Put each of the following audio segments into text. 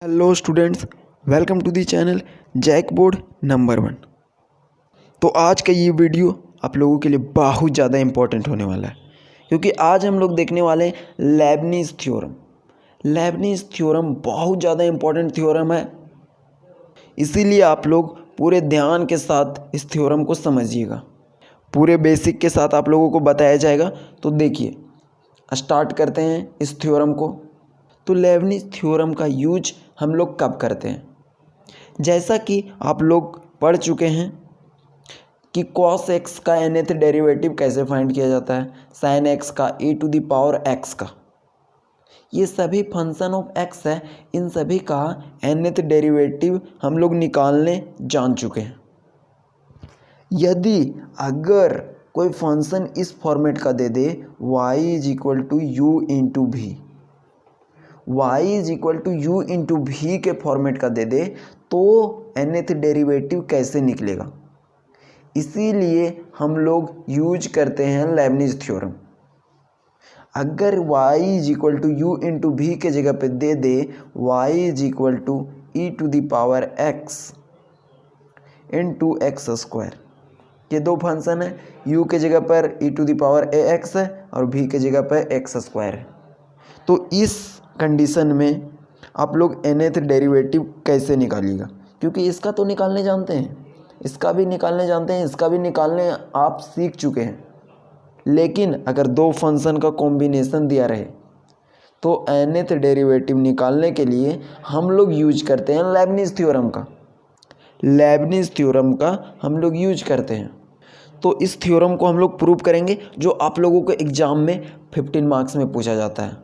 Hello students, welcome to the channel Jackboard number 1। तो आज का ये वीडियो आप लोगों के लिए बहुत ज़्यादा इम्पोर्टेंट होने वाला है, क्योंकि आज हम लोग देखने वाले हैं लेबनीज़ थ्योरम। लेबनीज़ थ्योरम बहुत ज़्यादा इम्पोर्टेंट थ्योरम है, इसीलिए आप लोग पूरे ध्यान के साथ इस थ्योरम को समझिएगा। पूरे बेसिक के साथ आप लोगों को बताया जाएगा। तो देखिए, स्टार्ट करते हैं इस थ्योरम को। तो लेबनीज़ थ्योरम का यूज हम लोग कब करते हैं? जैसा कि आप लोग पढ़ चुके हैं कि cos x का nth डेरिवेटिव कैसे फाइंड किया जाता है, sin x का, e⁻x का, ये सभी फंक्शन ऑफ x है। इन सभी का nth डेरिवेटिव हम लोग निकालने जान चुके हैं। यदि अगर कोई फंक्शन इस फॉर्मेट का दे दे y = u × v, y = u × v के फॉर्मेट का दे दे तो nth डेरिवेटिव कैसे निकलेगा? इसीलिए हम लोग यूज करते हैं लेबनीज़ थ्योरम। अगर y = u × v के जगह पे दे दे y = e⁻x × x², ये दो फंक्शन है। u के जगह पर e⁻ax है और v के जगह पर x² है। तो इस कंडीशन में आप लोग nth डेरिवेटिव कैसे निकालिएगा? क्योंकि इसका तो निकालने जानते हैं, इसका भी निकालने जानते हैं, इसका भी निकालने आप सीख चुके हैं। लेकिन अगर दो फंक्शन का कॉम्बिनेशन दिया रहे तो nth डेरिवेटिव निकालने के लिए हम लोग यूज करते हैं लेबनीज़ थ्योरम का। लेबनीज़ थ्योरम का हम लोग यूज करते हैं। तो इस थ्योरम को हम लोग प्रूव करेंगे, जो आप लोगों को एग्ज़ाम में 15 मार्क्स में पूछा जाता है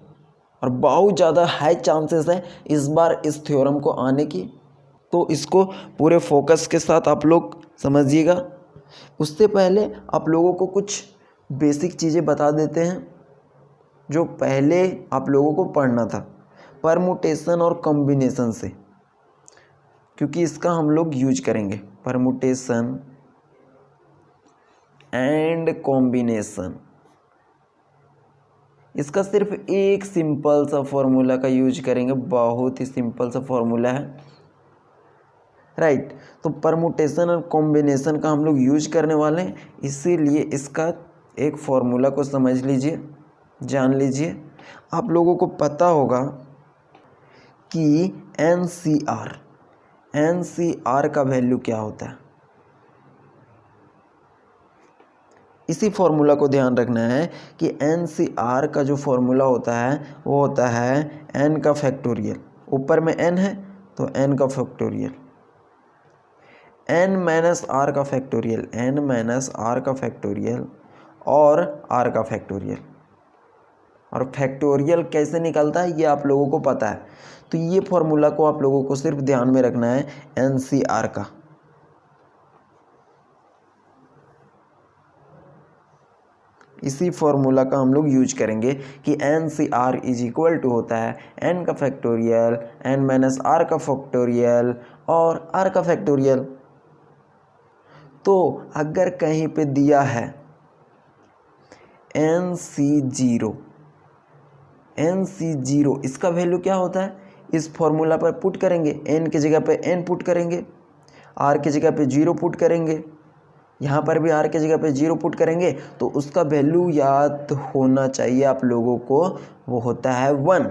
और बहुत ज़्यादा हाई चांसेस है इस बार इस थ्योरम को आने की। तो इसको पूरे फोकस के साथ आप लोग समझिएगा। उससे पहले आप लोगों को कुछ बेसिक चीज़ें बता देते हैं जो पहले आप लोगों को पढ़ना था, परमुटेशन और कॉम्बिनेशन से, क्योंकि इसका हम लोग यूज करेंगे। परमुटेशन एंड कॉम्बिनेशन, इसका सिर्फ एक सिंपल सा फॉर्मूला का यूज करेंगे, बहुत ही सिंपल सा फॉर्मूला है, राइट। तो परमुटेशन और कॉम्बिनेशन का हम लोग यूज करने वाले हैं, इसीलिए इसका एक फॉर्मूला को समझ लीजिए, जान लीजिए। आप लोगों को पता होगा कि NCR का वैल्यू क्या होता है। इसी फॉर्मूला को ध्यान रखना है कि NCR का जो फॉर्मूला होता है वो होता है n का फैक्टोरियल। ऊपर में n है तो n का फैक्टोरियल, n - r का फैक्टोरियल, n - r का फैक्टोरियल और r का फैक्टोरियल। और फैक्टोरियल कैसे निकलता है ये आप लोगों को पता है। तो ये फॉर्मूला को आप लोगों को सिर्फ ध्यान में रखना है, NCR का। इसी फॉर्मूला का हम लोग यूज करेंगे कि NCR = होता है n का फैक्टोरियल, n - r का फैक्टोरियल और r का फैक्टोरियल। तो अगर कहीं पे दिया है NC0, इसका वैल्यू क्या होता है? इस फॉर्मूला पर पुट करेंगे, n की जगह पे n पुट करेंगे, r की जगह पे 0 पुट करेंगे, यहाँ पर भी r की जगह पे 0 पुट करेंगे। तो उसका वैल्यू याद होना चाहिए आप लोगों को, वो होता है 1।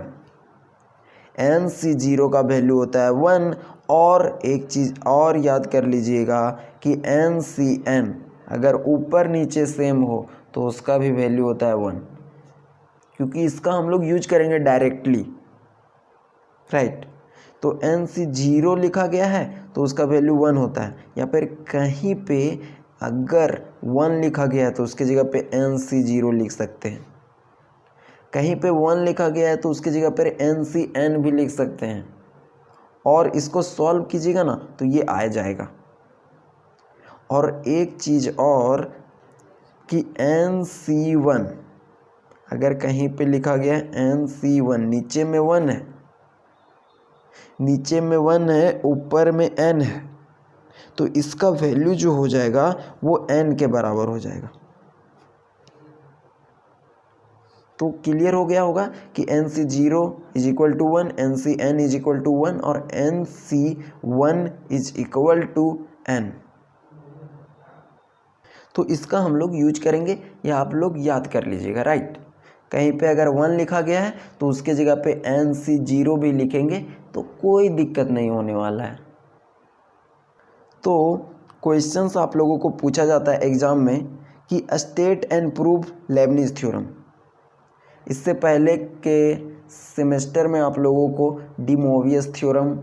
NC0 का वैल्यू होता है 1। और एक चीज़ और याद कर लीजिएगा कि NCN अगर ऊपर नीचे सेम हो तो उसका भी वैल्यू होता है 1, क्योंकि इसका हम लोग यूज करेंगे डायरेक्टली, राइट। तो NC0 लिखा गया है तो उसका वैल्यू 1 होता है, या फिर कहीं पे अगर 1 लिखा गया है तो उसके जगह पे NC0 लिख सकते हैं। कहीं पे 1 लिखा गया है तो उसकी जगह पर NCN भी लिख सकते हैं। और इसको सॉल्व कीजिएगा ना तो ये आ जाएगा। और एक चीज़ और कि NC1 अगर कहीं पे लिखा गया है NC1, नीचे में 1 है, नीचे में 1 है, ऊपर में n है, तो इसका वैल्यू जो हो जाएगा वो n के बराबर हो जाएगा। तो क्लियर हो गया होगा कि n c 0 is equal to 1, n c n is equal to 1 और n c 1 is equal to n. तो इसका हम लोग यूज करेंगे, या आप लोग याद कर लीजिएगा, राइट। कहीं पे अगर 1 लिखा गया है तो उसके जगह पे एन सी 0 भी लिखेंगे तो कोई दिक्कत नहीं होने वाला है। तो क्वेश्चंस आप लोगों को पूछा जाता है एग्ज़ाम में कि state and prove Lebanese theorem. इससे पहले के सेमेस्टर में आप लोगों को डी मोवियस थ्योरम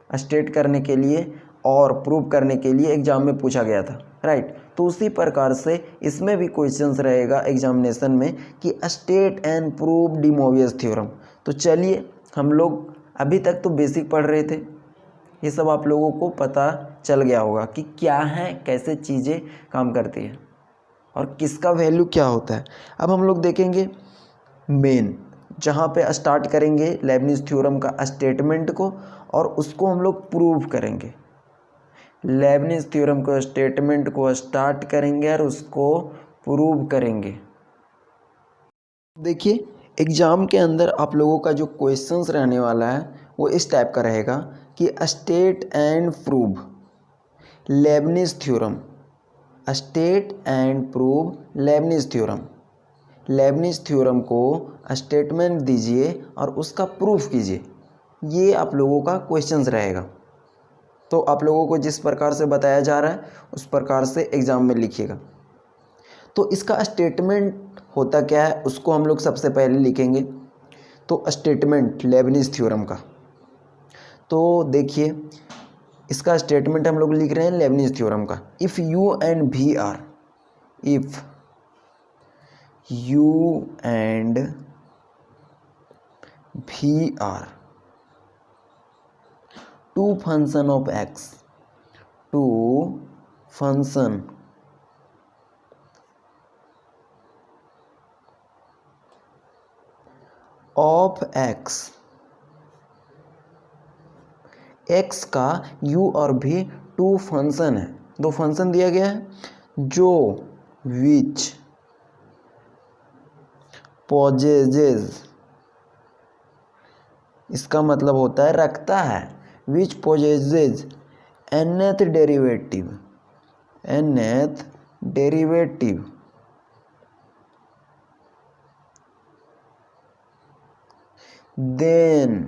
स्टेट करने के लिए और प्रूव करने के लिए एग्ज़ाम में पूछा गया था, राइट। तो उसी प्रकार से इसमें भी क्वेश्चंस रहेगा एग्जामिनेशन में कि state and prove De Moivre's theorem. तो चलिए, हम लोग अभी तक तो बेसिक पढ़ रहे थे, ये सब आप लोगों को पता चल गया होगा कि क्या है, कैसे चीज़ें काम करती हैं और किसका वैल्यू क्या होता है। अब हम लोग देखेंगे मेन, जहाँ पे स्टार्ट करेंगे लेबनिज थ्योरम का स्टेटमेंट को और उसको हम लोग प्रूव करेंगे। लेबनिज थ्योरम को स्टेटमेंट को स्टार्ट करेंगे और उसको प्रूव करेंगे। देखिए, एग्ज़ाम के अंदर आप लोगों का जो क्वेश्चंस रहने वाला है वो इस टाइप का रहेगा कि state and prove Lebanese theorem, state and prove Lebanese theorem. Lebanese theorem को स्टेटमेंट दीजिए और उसका प्रूफ कीजिए, ये आप लोगों का क्वेश्चंस रहेगा। तो आप लोगों को जिस प्रकार से बताया जा रहा है उस प्रकार से एग्ज़ाम में लिखिएगा। तो इसका स्टेटमेंट होता क्या है उसको हम लोग सबसे पहले लिखेंगे। तो स्टेटमेंट लेबनिज थ्योरम का, तो देखिए इसका स्टेटमेंट हम लोग लिख रहे हैं लेबनिज थ्योरम का। If u and v are, if u and v are two function of x, two function of x, x का यू और भी टू फंक्शन है, दो फंक्शन दिया गया है, जो विच पोजेजेज, इसका मतलब होता है रखता है, विच पोजेजेज nth derivative, nth derivative then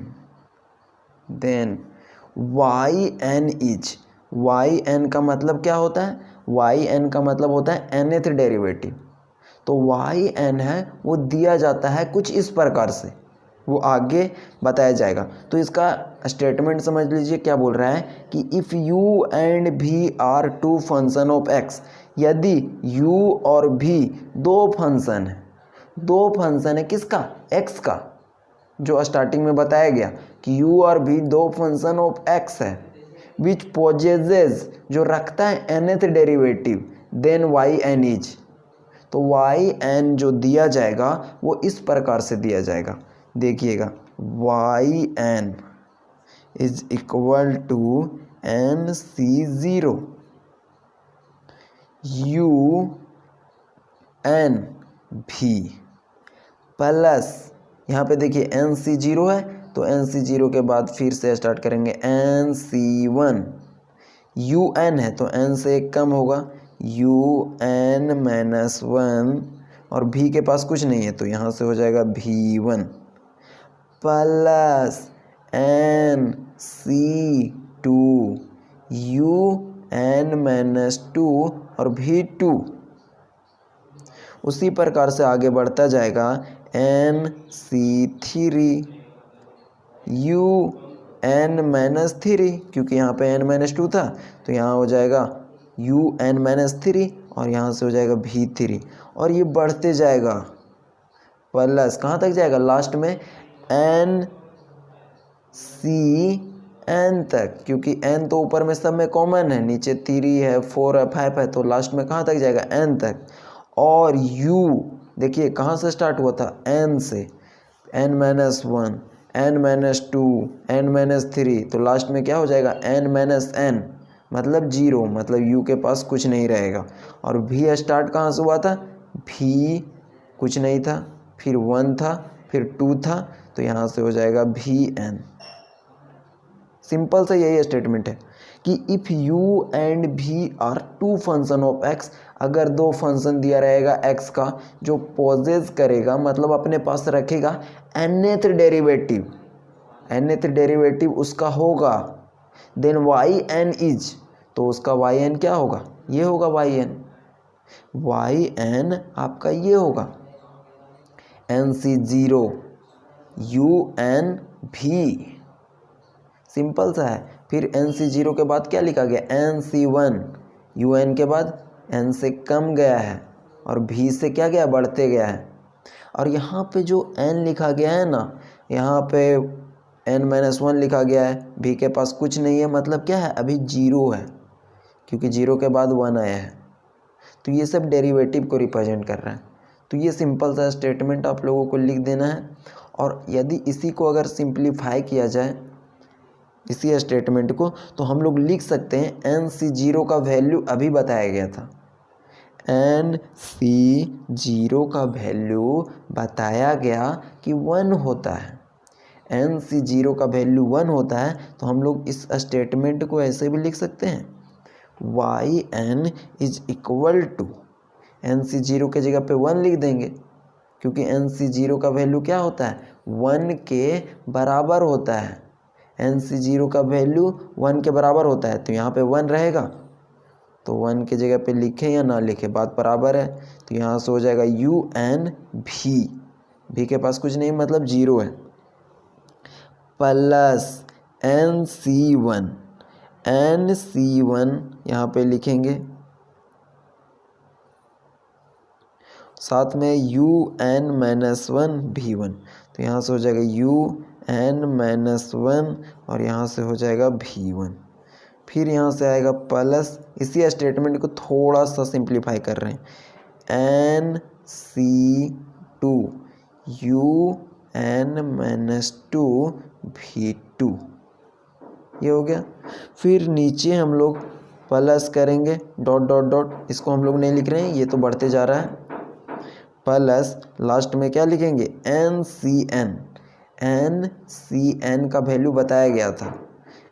yn is, yn का मतलब क्या होता है, yn का मतलब होता है nth डेरिवेटिव। तो yn है वो दिया जाता है कुछ इस प्रकार से, वो आगे बताया जाएगा। तो इसका स्टेटमेंट समझ लीजिए क्या बोल रहा है कि if u and v are two function of x, यदि u और भी दो फंक्शन है, दो फंक्शन है किसका, x का, जो स्टार्टिंग में बताया गया कि u और भी दो फंक्शन ऑफ x है, विच पोजेजेज जो रखता है nth derivative, then yn is. तो yn जो दिया जाएगा वो इस प्रकार से दिया जाएगा, देखिएगा yn is equal to nc0 un v plus, यहाँ पे देखिए nc0 है तो nc0 के बाद फिर से स्टार्ट करेंगे nc1, un है तो n से एक कम होगा un-1 और भी के पास कुछ नहीं है तो यहाँ से हो जाएगा v1 प्लस nc2 un-2 और v2। उसी प्रकार से आगे बढ़ता जाएगा nc3 un-3, क्योंकि यहाँ पे n-2 था तो यहाँ हो जाएगा un-3 और यहाँ से हो जाएगा v3 और ये बढ़ते जाएगा प्लस कहाँ तक जाएगा, लास्ट में nc n तक, क्योंकि n तो ऊपर में सब में कॉमन है, नीचे 3 है 4 है 5 है, तो लास्ट में कहाँ तक जाएगा n तक। और u देखिए कहाँ से स्टार्ट हुआ था, n से, n-1 n-2 n-3, तो लास्ट में क्या हो जाएगा n-n मतलब 0, मतलब u के पास कुछ नहीं रहेगा। और v स्टार्ट कहाँ से हुआ था, v कुछ नहीं था फिर 1 था, फिर 2 था, तो यहाँ से हो जाएगा Vn। सिंपल सा यही स्टेटमेंट है कि if u and v are two function of x, अगर दो फंक्शन दिया रहेगा x का जो पोजेस करेगा, मतलब अपने पास रखेगा nth डेरिवेटिव, nth डेरिवेटिव उसका होगा, देन yn इज, तो उसका yn क्या होगा, ये होगा yn आपका ये होगा nc0 un v, सिंपल सा है। फिर nc0 के बाद क्या लिखा गया, nc1, un के बाद n से कम गया है और v से क्या गया, बढ़ते गया है। और यहाँ पे जो n लिखा गया है ना, यहाँ पे n-1 लिखा गया है, v के पास कुछ नहीं है, मतलब क्या है, अभी 0 है, क्योंकि 0 के बाद 1 आया है। तो ये सब डेरिवेटिव को रिप्रेजेंट कर रहा है। तो ये सिंपल सा स्टेटमेंट आप लोगों को लिख देना है। और यदि इसी को अगर सिंप्लीफाई किया जाए, इसी स्टेटमेंट को, तो हम लोग लिख सकते हैं nc0 का वैल्यू अभी बताया गया था, nc0 का वैल्यू बताया गया कि 1 होता है, nc0 का वैल्यू 1 होता है। तो हम लोग इस स्टेटमेंट को ऐसे भी लिख सकते हैं, yn is equal to, nc0 के जगह पे 1 लिख देंगे, क्योंकि nc0 का वैल्यू क्या होता है, 1 के बराबर होता है। nc0 का वैल्यू 1 के बराबर होता है, तो यहाँ पे 1 रहेगा, तो 1 के जगह पे लिखें या ना लिखें, बात बराबर है। तो यहाँ से हो जाएगा un v के पास कुछ नहीं, मतलब 0 है, प्लस nc1 यहाँ पे लिखेंगे, साथ में un-1 v1, तो यहाँ से हो जाएगा un-1 और यहाँ से हो जाएगा v1। फिर यहाँ से आएगा प्लस, इसी स्टेटमेंट को थोड़ा सा सिंप्लीफाई कर रहे हैं, nc2 un-2 v2, ये हो गया। फिर नीचे हम लोग प्लस करेंगे, डॉट डॉट डॉट, इसको हम लोग नहीं लिख रहे हैं, ये तो बढ़ते जा रहा है, प्लस लास्ट में क्या लिखेंगे, nCn का वैल्यू बताया गया था,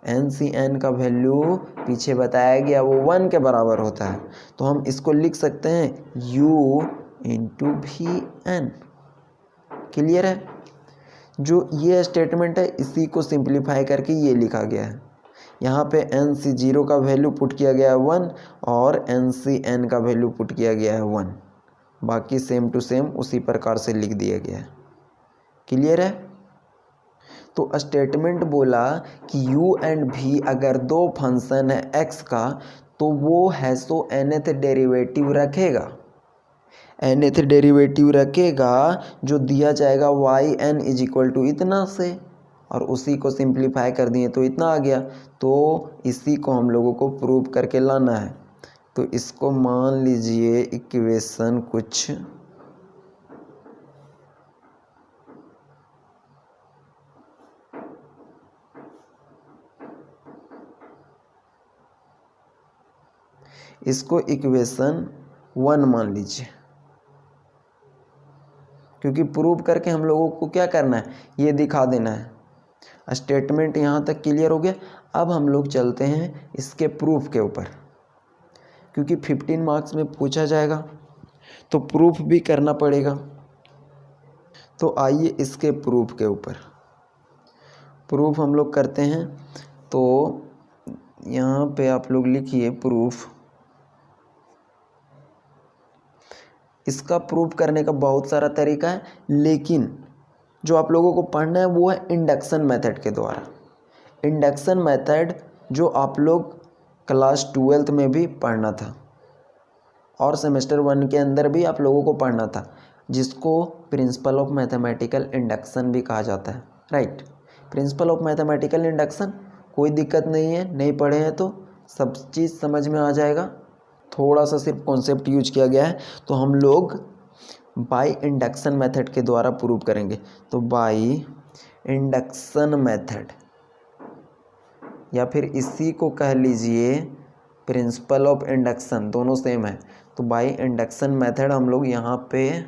nCn का वैल्यू पीछे बताया गया, वो 1 के बराबर होता है। तो हम इसको लिख सकते हैं u इंटू vn। क्लियर है, जो ये स्टेटमेंट है इसी को सिंप्लीफाई करके ये लिखा गया है। यहाँ पे nc0 का वैल्यू पुट किया गया है 1 और nCn का वैल्यू पुट किया गया है 1, बाकी सेम टू सेम उसी प्रकार से लिख दिया गया है। क्लियर है, तो स्टेटमेंट बोला कि u एंड v अगर दो फंक्शन है x का, तो वो है सो nth डेरिवेटिव रखेगा, nth डेरिवेटिव रखेगा जो दिया जाएगा yn इज इक्वल टू इतना से, और उसी को सिंप्लीफाई कर दिए तो इतना आ गया। तो इसी को हम लोगों को प्रूव करके लाना है। तो इसको मान लीजिए इक्वेशन कुछ इसको इक्वेशन 1 मान लीजिए, क्योंकि प्रूव करके हम लोगों को क्या करना है, ये दिखा देना है। स्टेटमेंट यहाँ तक क्लियर हो गया। अब हम लोग चलते हैं इसके प्रूफ के ऊपर, क्योंकि 15 मार्क्स में पूछा जाएगा तो प्रूफ भी करना पड़ेगा। तो आइए इसके प्रूफ के ऊपर प्रूफ हम लोग करते हैं। तो यहाँ पे आप लोग लिखिए प्रूफ। इसका प्रूफ करने का बहुत सारा तरीका है, लेकिन जो आप लोगों को पढ़ना है वो है इंडक्शन मेथड के द्वारा। इंडक्शन मेथड जो आप लोग क्लास 12th में भी पढ़ना था और सेमेस्टर 1 के अंदर भी आप लोगों को पढ़ना था, जिसको प्रिंसिपल ऑफ मैथमेटिकल इंडक्शन भी कहा जाता है। Right, principle of mathematical induction कोई दिक्कत नहीं है, नहीं पढ़े हैं तो सब चीज़ समझ में आ जाएगा। थोड़ा सा सिर्फ कॉन्सेप्ट यूज किया गया है, तो हम लोग बाय इंडक्शन मेथड के द्वारा प्रूव करेंगे। तो बाय इंडक्शन मेथड, या फिर इसी को कह लीजिए प्रिंसिपल ऑफ इंडक्शन, दोनों सेम है। तो बाय इंडक्शन मेथड हम लोग यहाँ पे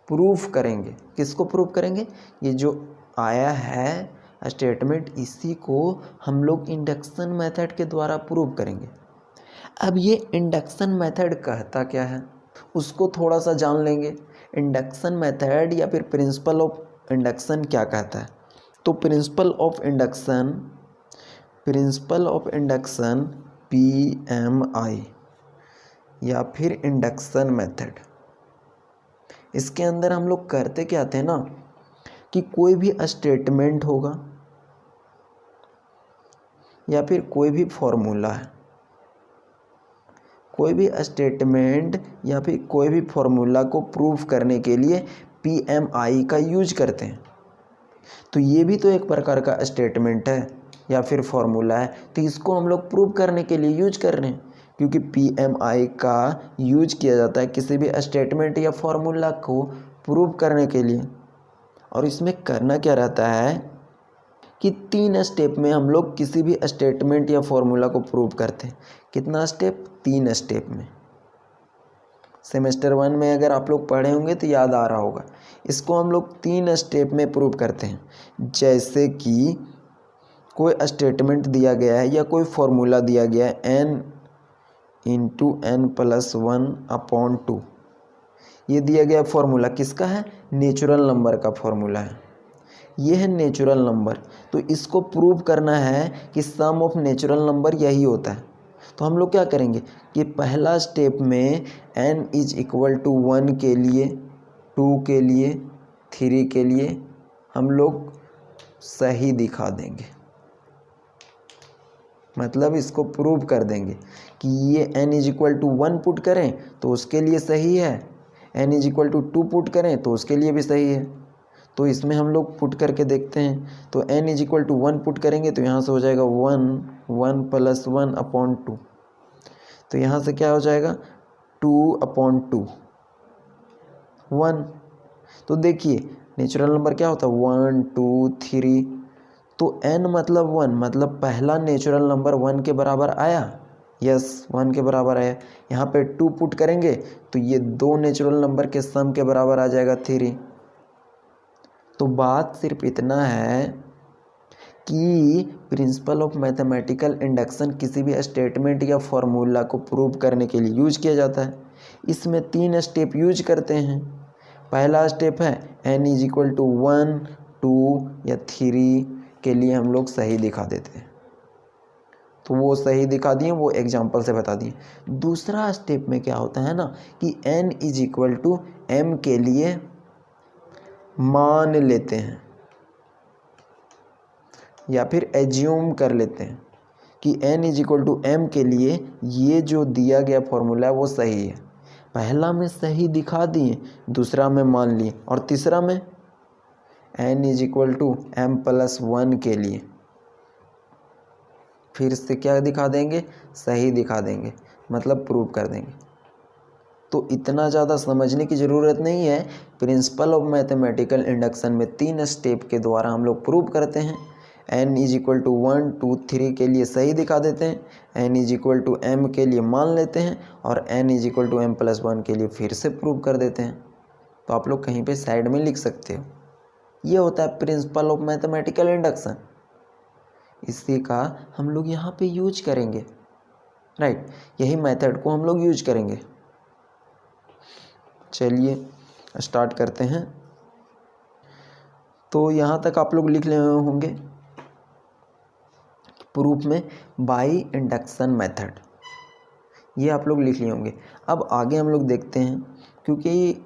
प्रूफ करेंगे। किसको प्रूफ करेंगे? ये जो आया है स्टेटमेंट, इसी को हम लोग इंडक्शन मेथड के द्वारा प्रूव करेंगे। अब ये इंडक्शन मेथड कहता क्या है उसको थोड़ा सा जान लेंगे। इंडक्शन मेथड या फिर प्रिंसिपल ऑफ इंडक्शन क्या कहता है? तो प्रिंसिपल ऑफ इंडक्शन PMI या फिर इंडक्शन मेथड, इसके अंदर हम लोग करते क्या थे ना कि कोई भी स्टेटमेंट होगा या फिर कोई भी फॉर्मूला है, कोई भी स्टेटमेंट या फिर कोई भी फॉर्मूला को प्रूफ करने के लिए PMI का यूज करते हैं। तो ये भी तो एक प्रकार का स्टेटमेंट है या फिर फॉर्मूला है, तो इसको हम लोग प्रूव करने के लिए यूज कर रहे हैं, क्योंकि PMI का यूज किया जाता है किसी भी स्टेटमेंट या फॉर्मूला को प्रूव करने के लिए। और इसमें करना क्या रहता है कि 3 स्टेप में हम लोग किसी भी स्टेटमेंट या फॉर्मूला को प्रूव करते हैं। कितना स्टेप? 3 स्टेप में। सेमेस्टर 1 में अगर आप लोग पढ़े होंगे तो याद आ रहा होगा। इसको हम लोग 3 स्टेप में प्रूव करते हैं। जैसे कि कोई स्टेटमेंट दिया गया है या कोई फॉर्मूला दिया गया है n × n+1/2। ये दिया गया फॉर्मूला किसका है? नेचुरल नंबर का फॉर्मूला है। ये है नेचुरल नंबर। तो इसको प्रूव करना है कि सम ऑफ नेचुरल नंबर यही होता है। तो हम लोग क्या करेंगे कि पहला स्टेप में n = 1 के लिए, 2 के लिए, 3 के लिए हम लोग सही दिखा देंगे। मतलब इसको प्रूव कर देंगे कि ये n = 1 पुट करें तो उसके लिए सही है, n = 2 पुट करें तो उसके लिए भी सही है। तो इसमें हम लोग पुट करके देखते हैं। तो n = 1 पुट करेंगे तो यहाँ से हो जाएगा 1 + 1/2। तो यहाँ से क्या हो जाएगा 2/2 1। तो देखिए नेचुरल नंबर क्या होता है 1 2 3। तो n मतलब 1, मतलब पहला नेचुरल नंबर 1 के बराबर आया। यस 1 के बराबर आया। यहाँ पे 2 पुट करेंगे तो ये 2 नेचुरल नंबर के सम के बराबर आ जाएगा 3। तो बात सिर्फ इतना है कि प्रिंसिपल ऑफ मैथमेटिकल इंडक्शन किसी भी स्टेटमेंट या फॉर्मूला को प्रूव करने के लिए यूज किया जाता है। इसमें 3 स्टेप यूज करते हैं। पहला स्टेप है n = 1 2 या 3 के लिए हम लोग सही दिखा देते हैं। तो वो सही दिखा दिए, वो एग्जांपल से बता दिए। दूसरा स्टेप में क्या होता है ना कि n = m के लिए मान लेते हैं या फिर एज्यूम कर लेते हैं कि n = m के लिए ये जो दिया गया फॉर्मूला है वो सही है। पहला में सही दिखा दिए, दूसरा में मान लिए, और तीसरा में n = m+1 के लिए फिर से क्या दिखा देंगे? सही दिखा देंगे, मतलब प्रूव कर देंगे। तो इतना ज़्यादा समझने की ज़रूरत नहीं है। प्रिंसिपल ऑफ मैथमेटिकल इंडक्शन में 3 स्टेप के द्वारा हम लोग प्रूव करते हैं। n = 1 2 3 के लिए सही दिखा देते हैं, n = m के लिए मान लेते हैं, और n = m+1 के लिए फिर से प्रूव कर देते हैं। तो आप लोग कहीं पे साइड में लिख सकते हो। ये होता है प्रिंसिपल ऑफ मैथमेटिकल इंडक्शन। इसी का हम लोग यहाँ पे यूज करेंगे, राइट। यही मेथड को हम लोग यूज करेंगे। चलिए स्टार्ट करते हैं। तो यहाँ तक आप लोग लिख ले होंगे प्रूफ में बाय इंडक्शन मेथड, ये आप लोग लिख लिए होंगे। अब आगे हम लोग देखते हैं, क्योंकि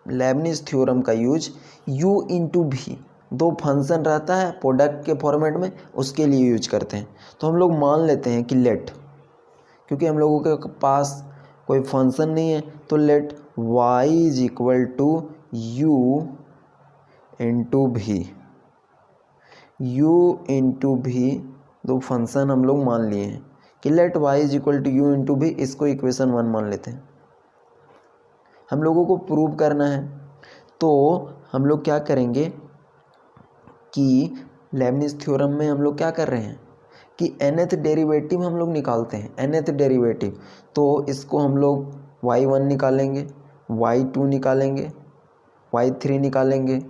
लेबनिज थ्योरम का यूज u × v 2 फंक्शन रहता है प्रोडक्ट के फॉर्मेट में, उसके लिए यूज करते हैं। तो हम लोग मान लेते हैं कि लेट, क्योंकि हम लोगों के पास कोई फंक्शन नहीं है, तो let y = u × v। u × v 2 function हम लोग मान लिए हैं कि लेट y = u × v। इसको इक्वेशन 1 मान लेते हैं। हम लोगों को प्रूव करना है, तो हम लोग क्या करेंगे कि लेबनिज थ्योरम में हम लोग क्या कर रहे हैं कि nth डेरिवेटिव हम लोग निकालते हैं। nth डेरिवेटिव, तो इसको हम लोग y1 निकालेंगे, y2 निकालेंगे, y3 निकालेंगे,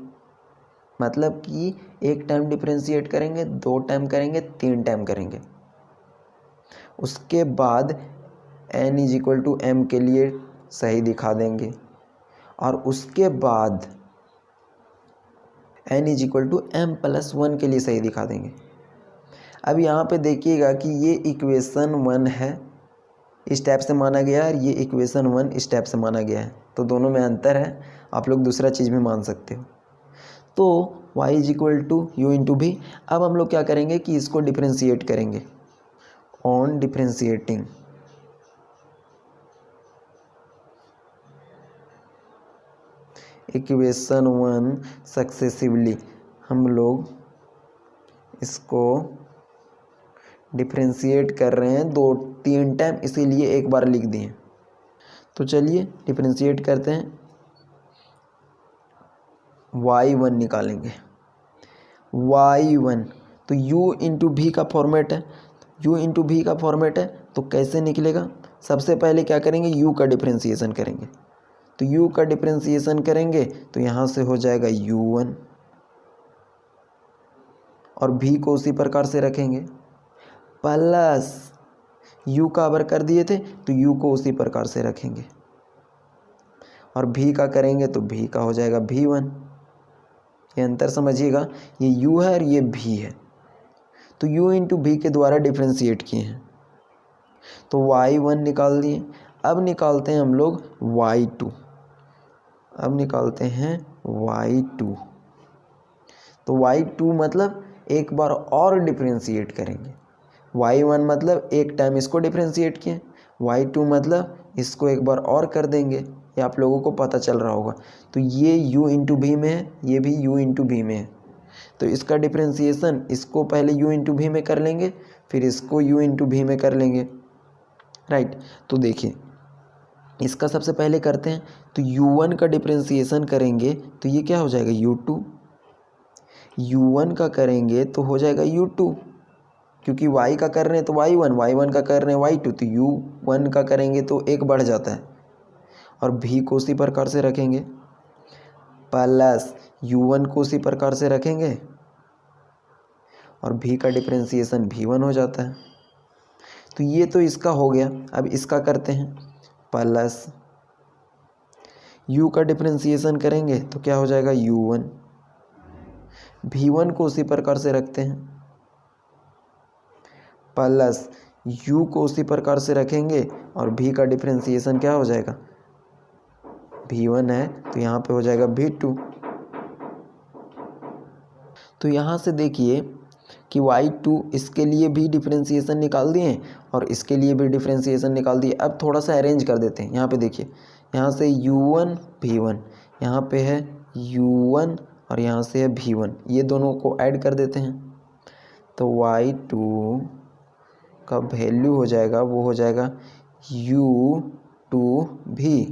मतलब कि एक टाइम डिफ्रेंशिएट करेंगे, 2 टाइम करेंगे, 3 टाइम करेंगे। उसके बाद n = m के लिए सही दिखा देंगे और उसके बाद n = m+1 के लिए सही दिखा देंगे। अब यहाँ पे देखिएगा कि ये इक्वेशन 1 है, इस टाइप से माना गया है, और ये इक्वेशन 1 इस टाइप से माना गया है, तो दोनों में अंतर है। आप लोग दूसरा चीज़ भी मान सकते हो। तो y = u × v। अब हम लोग क्या करेंगे कि इसको डिफ्रेंशिएट करेंगे। ऑन डिफ्रेंशिएटिंग इक्वेशन 1 सक्सेसिवली, हम लोग इसको डिफ्रेंशिएट कर रहे हैं 2-3 टाइम, इसीलिए एक बार लिख दिए। तो चलिए डिफ्रेंशिएट करते हैं। y1 निकालेंगे, y1 तो u × v का फॉर्मेट है, u × v का फॉर्मेट है, तो कैसे निकलेगा? सबसे पहले क्या करेंगे, u का डिफ्रेंशिएशन करेंगे। तो u का डिफ्रेंशिएशन करेंगे तो यहाँ से हो जाएगा u1, और v को उसी प्रकार से रखेंगे, प्लस u का अबर कर दिए थे तो u को उसी प्रकार से रखेंगे, और v का करेंगे तो v का हो जाएगा v1। ये अंतर समझिएगा, ये u है और ये v है, तो u × v के द्वारा डिफ्रेंशिएट किए हैं, तो y1 निकाल दिए। अब निकालते हैं हम लोग y2। अब निकालते हैं y2, तो y2 मतलब एक बार और डिफ्रेंशिएट करेंगे। y1 मतलब एक टाइम इसको डिफ्रेंशिएट किए, y2 मतलब इसको एक बार और कर देंगे। ये आप लोगों को पता चल रहा होगा। तो ये u × v में है, ये भी u × v में है, तो इसका डिफ्रेंशिएशन इसको पहले u × v में कर लेंगे, फिर इसको u × v में कर लेंगे, राइट। तो देखिए इसका सबसे पहले करते हैं, तो u1 का डिफ्रेंशिएशन करेंगे तो ये क्या हो जाएगा u2, u1 का करेंगे तो हो जाएगा u2, क्योंकि y का कर रहे हैं तो y1, y1 का कर रहे हैं y2, तो u1 का करेंगे तो एक बढ़ जाता है, और v को उसी प्रकार से रखेंगे, प्लस u1 को उसी प्रकार से रखेंगे, और v का डिफ्रेंशिएशन v1 हो जाता है। तो ये तो इसका हो गया। अब इसका करते हैं, प्लस u का डिफ्रेंशिएशन करेंगे तो क्या हो जाएगा u1, v1 को उसी प्रकार से रखते हैं, प्लस u को उसी प्रकार से रखेंगे, और v का डिफ्रेंशिएशन क्या हो जाएगा, v1 है तो यहाँ पे हो जाएगा v2। तो यहाँ से देखिए कि y2 इसके लिए भी डिफ्रेंशिएशन निकाल दिए और इसके लिए भी डिफ्रेंशिएशन निकाल दिए। अब थोड़ा सा अरेंज कर देते हैं। यहाँ पे देखिए, यहाँ से u1 v1, यहाँ पे है u1 और यहाँ से है v1, ये दोनों को ऐड कर देते हैं, तो y2 का वैल्यू हो जाएगा, वो हो जाएगा u2v,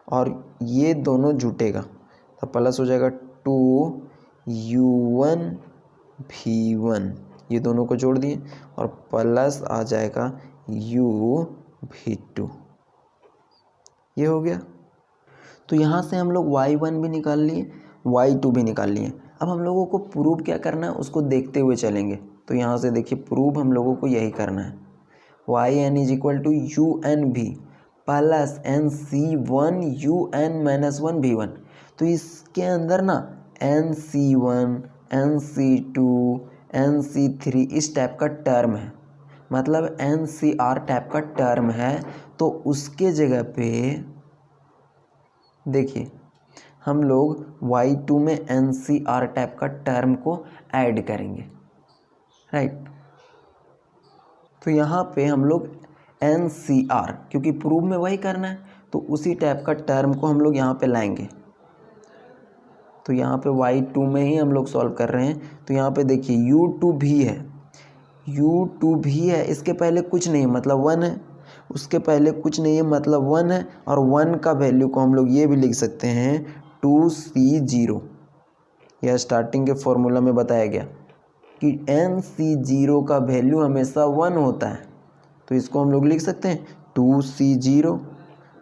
और ये दोनों जुटेगा तो प्लस हो जाएगा 2u1v1, ये दोनों को जोड़ दिए और प्लस आ जाएगा uv2, ये हो गया। तो यहाँ से हम लोग y1 भी निकाल लिए, y2 भी निकाल लिए। अब हम लोगों को प्रूव क्या करना है उसको देखते हुए चलेंगे। तो यहाँ से देखिए प्रूव हम लोगों को यही करना है, yn = unv plus nc1 un-1 v1। तो इसके अंदर ना nc1 nc2 nc3 इस टाइप का टर्म है, मतलब ncr टाइप का टर्म है। तो उसके जगह पे देखिए हम लोग y2 में ncr टाइप का टर्म को ऐड करेंगे, राइट। तो यहाँ पे हम लोग ncr, क्योंकि प्रूव में वही करना है तो उसी टाइप का टर्म को हम लोग यहाँ पे लाएंगे। तो यहाँ पे y2 में ही हम लोग सॉल्व कर रहे हैं। तो यहाँ पे देखिए u2v है, u2v है, इसके पहले कुछ नहीं मतलब 1 है, उसके पहले कुछ नहीं है मतलब 1 है, और 1 का वैल्यू को हम लोग ये भी लिख सकते हैं 2c0। यह स्टार्टिंग के फॉर्मूला में बताया गया कि nc0 का वैल्यू हमेशा 1 होता है, तो इसको हम लोग लिख सकते हैं 2c0,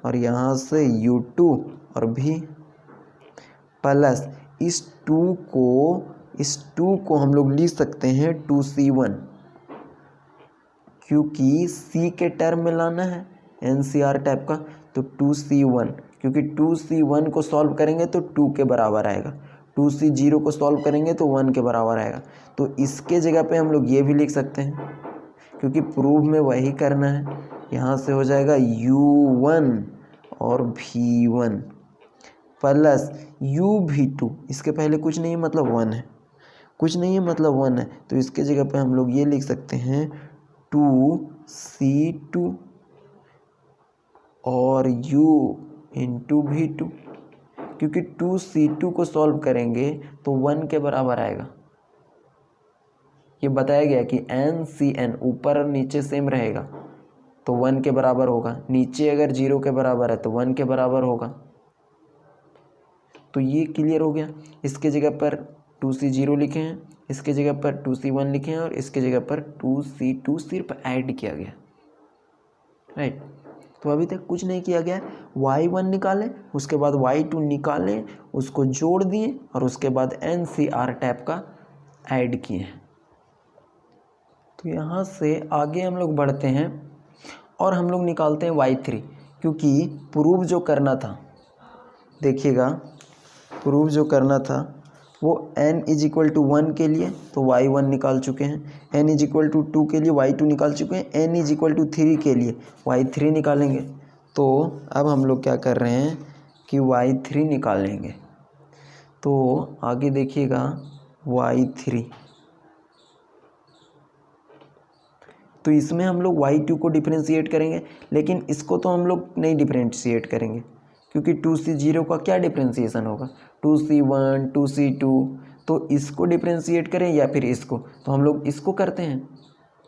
और यहाँ से u2 और v प्लस इस टू को हम लोग लिख सकते हैं 2C1, क्योंकि C के टर्म में लाना है NCR टाइप का, तो 2C1, क्योंकि 2C1 को सॉल्व करेंगे तो 2 के बराबर आएगा, 2C0 को सॉल्व करेंगे तो 1 के बराबर आएगा। तो इसके जगह पे हम लोग ये भी लिख सकते हैं, क्योंकि प्रूव में वही करना है। यहाँ से हो जाएगा U1 और V1 प्लस UV2, इसके पहले कुछ नहीं मतलब 1 है, कुछ नहीं है मतलब 1 है, तो इसके जगह पे हम लोग ये लिख सकते हैं 2C2 और U इंटू V2, क्योंकि 2C2 को सॉल्व करेंगे तो 1 के बराबर आएगा। ये बताया गया कि NCN ऊपर और नीचे सेम रहेगा तो 1 के बराबर होगा, नीचे अगर 0 के बराबर है तो 1 के बराबर होगा। तो ये क्लियर हो गया। इसके जगह पर 2C0 लिखे हैं, इसके जगह पर 2C1 लिखे हैं और इसके जगह पर 2C2 सिर्फ ऐड किया गया, राइट। तो अभी तक कुछ नहीं किया गया है। Y1 निकालें, उसके बाद Y2 निकालें, उसको जोड़ दिए और उसके बाद NCR टाइप का ऐड किए हैं। तो यहाँ से आगे हम लोग बढ़ते हैं और हम लोग निकालते हैं Y3, क्योंकि प्रूव जो करना था, देखिएगा प्रूव जो करना था वो n इज इक्वल टू 1 के लिए तो y1 निकाल चुके हैं, n इज इक्वल टू 2 के लिए y2 निकाल चुके हैं, n इज इक्वल टू 3 के लिए y3 निकालेंगे। तो अब हम लोग क्या कर रहे हैं कि y3 निकालेंगे। तो आगे देखिएगा y3, तो इसमें हम लोग y2 को डिफरेंशिएट करेंगे, लेकिन इसको तो हम लोग नहीं डिफरेंशिएट करेंगे, क्योंकि 2C0 का क्या डिफरेंशिएशन होगा 2C1 2C2, तो इसको डिफरेंशिएट करें या फिर इसको, तो हम लोग इसको करते हैं,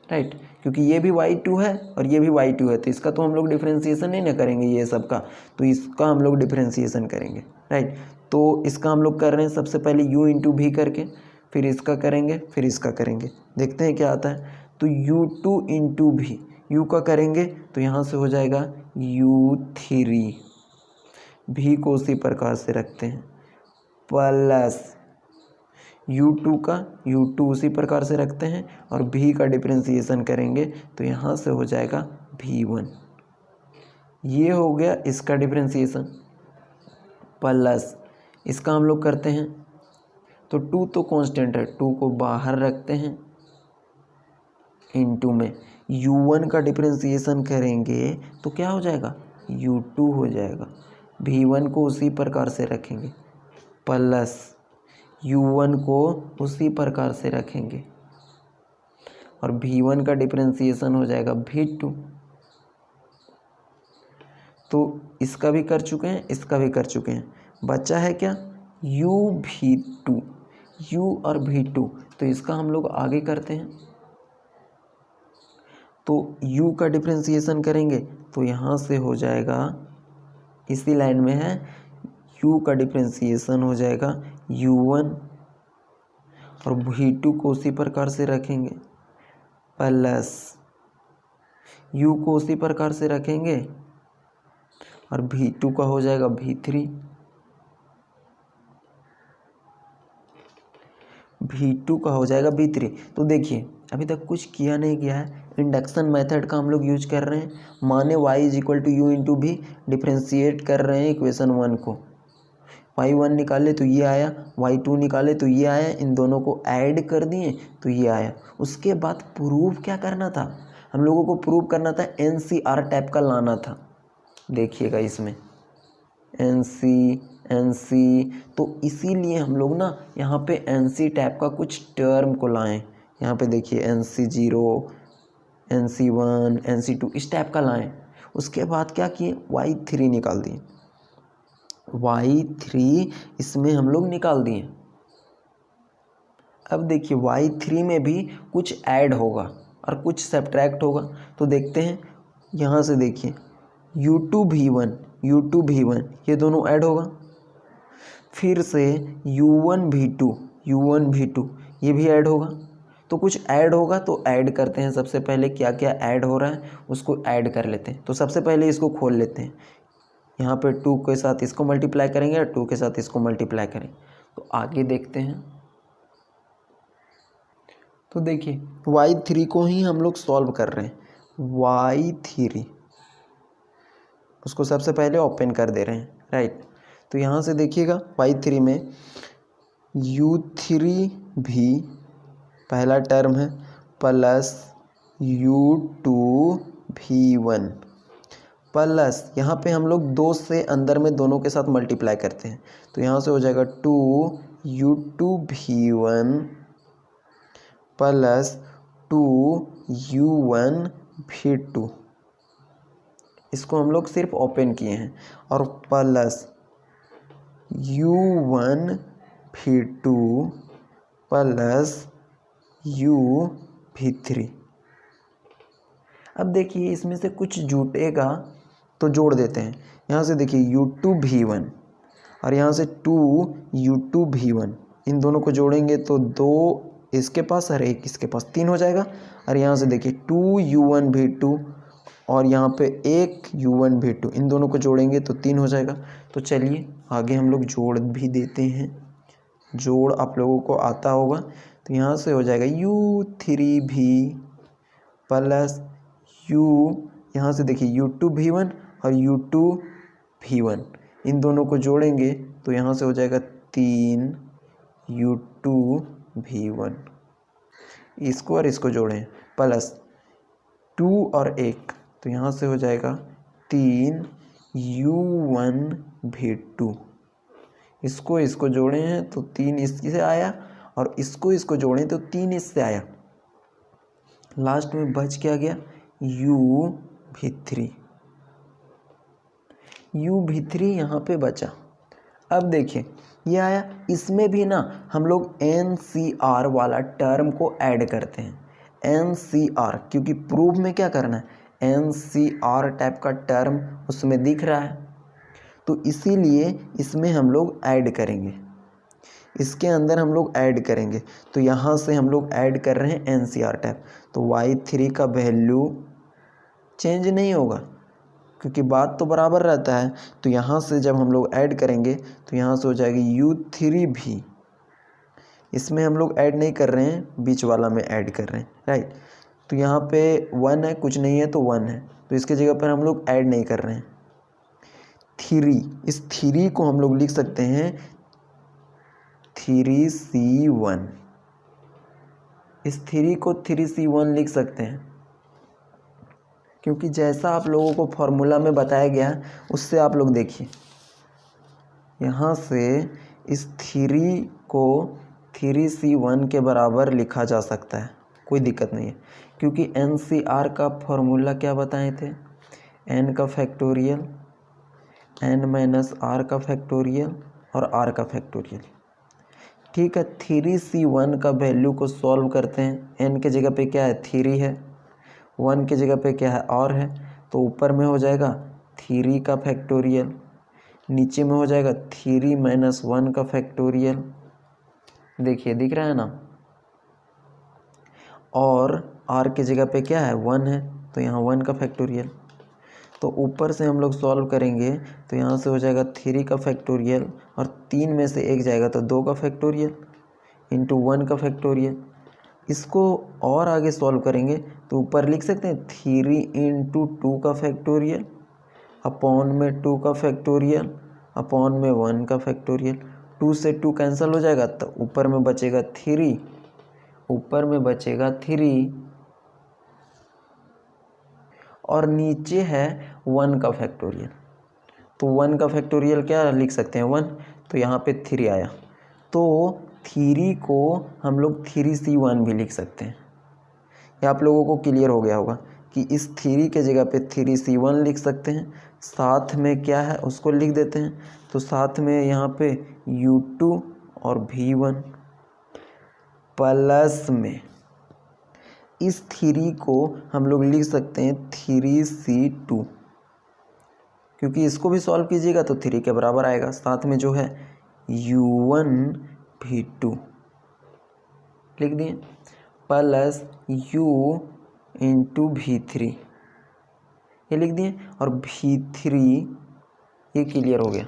राइट, क्योंकि ये भी y2 है और ये भी y2 है, तो इसका तो हम लोग डिफरेंशिएशन नहीं ना करेंगे ये सब का, तो इसका हम लोग डिफरेंशिएशन करेंगे, राइट। तो इसका हम लोग कर रहे हैं सबसे पहले u इंटू भी करके, फिर इसका करेंगे, फिर इसका करेंगे, देखते हैं क्या आता है। तो u2 इंटू भी, u का करेंगे तो यहाँ से हो जाएगा u3, भी को उसी प्रकार से रखते हैं, प्लस u2 का u2 उसी प्रकार से रखते हैं और भी का डिफरेंशिएशन करेंगे तो यहाँ से हो जाएगा v1। ये हो गया इसका डिफरेंशिएशन, प्लस इसका हम लोग करते हैं, तो 2 तो कांस्टेंट है, 2 को बाहर रखते हैं, इनटू में u1 का डिफरेंशिएशन करेंगे तो क्या हो जाएगा u2 हो जाएगा, v1 को उसी प्रकार से रखेंगे, प्लस u1 को उसी प्रकार से रखेंगे और v1 का डिफरेंशिएशन हो जाएगा v2। तो इसका भी कर चुके हैं, इसका भी कर चुके हैं, बचा है क्या v2, u और v2, तो इसका हम लोग आगे करते हैं। तो u का डिफरेंशिएशन करेंगे तो यहाँ से हो जाएगा, इसी लाइन में है, u का डिफरेंशिएशन हो जाएगा u1 और v2 को उसी प्रकार से रखेंगे, प्लस u को उसी प्रकार से रखेंगे और v2 का हो जाएगा v3, v2 का हो जाएगा v3। तो देखिए अभी तक कुछ किया नहीं गया है, इंडक्शन मेथड का हम लोग यूज कर रहे हैं, माने y is equal to u into v differentiate कर रहे हैं इक्वेशन 1 को, y1 निकाले तो ये आया, y2 निकाले तो ये आया, इन दोनों को ऐड कर दिए तो ये आया। उसके बाद प्रूफ क्या करना था, हम लोगों को प्रूफ करना था NCR टाइप का लाना था। देखिएगा इसमें NC, तो इसीलिए हम लोग ना यहाँ पे NC टाइप का कुछ टर्म को लाएं, यहाँ पे देखिए NC0 NC1 NC2 इस टाइप का लाएं। उसके बाद क्या किए, y3 निकाल दिए, y3 इसमें हम लोग निकाल दिए। अब देखिए y3 में भी कुछ ऐड होगा और कुछ सब्ट्रैक्ट होगा, तो देखते हैं। यहाँ से देखिए u2 v1 ये दोनों ऐड होगा, फिर से u1 v2 ये भी ऐड होगा। तो कुछ ऐड होगा तो ऐड करते हैं, सबसे पहले क्या क्या ऐड हो रहा है उसको ऐड कर लेते हैं। तो सबसे पहले इसको खोल लेते हैं, यहाँ पे 2 के साथ इसको मल्टीप्लाई करेंगे और 2 के साथ इसको मल्टीप्लाई करेंगे। तो आगे देखते हैं। तो देखिए y3 को ही हम लोग सॉल्व कर रहे हैं। y3 उसको सबसे पहले ओपन कर दे रहे हैं, राइट। तो यहाँ से देखिएगा y3 में u3 भी पहला टर्म है प्लस u2 v1 प्लस यहाँ पे हम लोग 2 से अंदर में दोनों के साथ मल्टीप्लाई करते हैं। तो यहाँ से हो जाएगा 2u2 v1 plus 2u1 v2। इसको हम लोग सिर्फ ओपन किए हैं और plus u1 v2 plus u v3। अब देखिए इसमें से कुछ जुटेगा तो जोड़ देते हैं। यहाँ से देखिए u2 v1 और यहाँ से 2u2 v1, इन दोनों को जोड़ेंगे तो 2 इसके पास और 1 इसके पास, 3 हो जाएगा। और यहाँ से देखिए 2u1 v2 और यहाँ पे 1u1 v2, इन दोनों को जोड़ेंगे तो 3 हो जाएगा। तो चलिए आगे हम लोग जोड़ भी देते हैं। जोड़ आप लोगों को आता होगा। तो यहाँ से हो जाएगा u3 v प्लस यहाँ से देखिए u2 v1 और u2 v1, इन दोनों को जोड़ेंगे तो यहाँ से हो जाएगा 3u2 v1। इसको और इसको जोड़ें प्लस 2 और 1, तो यहाँ से हो जाएगा 3u1 v2। इसको जोड़े हैं तो 3 इससे आया और इसको जोड़ें तो 3 इससे आया। लास्ट में बच क्या गया u v3। u v3 यहाँ पे बचा। अब देखिए ये आया, इसमें भी ना हम लोग NCR वाला टर्म को ऐड करते हैं। NCR क्योंकि प्रूफ में क्या करना है, NCR टाइप का टर्म उसमें दिख रहा है, तो इसीलिए इसमें हम लोग ऐड करेंगे, इसके अंदर हम लोग ऐड करेंगे। तो यहाँ से हम लोग ऐड कर रहे हैं NCR टाइप। तो y3 का वैल्यू चेंज नहीं होगा क्योंकि बात तो बराबर रहता है। तो यहाँ से जब हम लोग ऐड करेंगे तो यहाँ से हो जाएगी u3 भी, इसमें हम लोग ऐड नहीं कर रहे हैं, बीच वाला में ऐड कर रहे हैं, राइट। तो यहाँ पे 1 है, कुछ नहीं है तो 1 है, तो इसके जगह पर हम लोग ऐड नहीं कर रहे हैं। 3, इस 3 को हम लोग लिख सकते हैं 3c1, इस 3 को 3c1 लिख सकते हैं क्योंकि जैसा आप लोगों को फॉर्मूला में बताया गया है उससे आप लोग देखिए। यहाँ से इस 3 को 3c1 के बराबर लिखा जा सकता है, कोई दिक्कत नहीं है क्योंकि NCR का फॉर्मूला क्या बताए थे, n का फैक्टोरियल, n माइनस r का फैक्टोरियल और r का फैक्टोरियल। ठीक है, 3c1 का वैल्यू को सॉल्व करते हैं। n के जगह पे क्या है 3 है, 1 के जगह पे क्या है और है, तो ऊपर में हो जाएगा 3 का फैक्टोरियल, नीचे में हो जाएगा 3 माइनस 1 का फैक्टोरियल। देखिए दिख रहा है ना, और r के जगह पे क्या है 1 है, तो यहाँ 1 का फैक्टोरियल। तो ऊपर से हम लोग सॉल्व करेंगे तो यहाँ से हो जाएगा 3 का फैक्टोरियल और 3 में से 1 जाएगा तो 2 का फैक्टोरियल इंटू 1 का फैक्टोरियल। इसको और आगे सॉल्व करेंगे तो ऊपर लिख सकते हैं 3 इंटू 2 का फैक्टोरियल अपॉन में 2 का फैक्टोरियल अपॉन में 1 का फैक्टोरियल। 2 से 2 कैंसिल हो जाएगा तो ऊपर में बचेगा 3, ऊपर में बचेगा 3 और नीचे है 1 का फैक्टोरियल। तो 1 का फैक्टोरियल क्या लिख सकते हैं 1, तो यहाँ पे 3 आया। तो 3 को हम लोग 3c1 भी लिख सकते हैं। ये आप लोगों को क्लियर हो गया होगा कि इस 3 के जगह पे 3c1 लिख सकते हैं, साथ में क्या है उसको लिख देते हैं। तो साथ में यहाँ पे u2 और v1 प्लस में इस 3 को हम लोग लिख सकते हैं 3c2 क्योंकि इसको भी सॉल्व कीजिएगा तो 3 के बराबर आएगा। साथ में जो है u1 v2 लिख दिए प्लस u इंटू v3 ये लिख दिए और v3 ये क्लियर हो गया।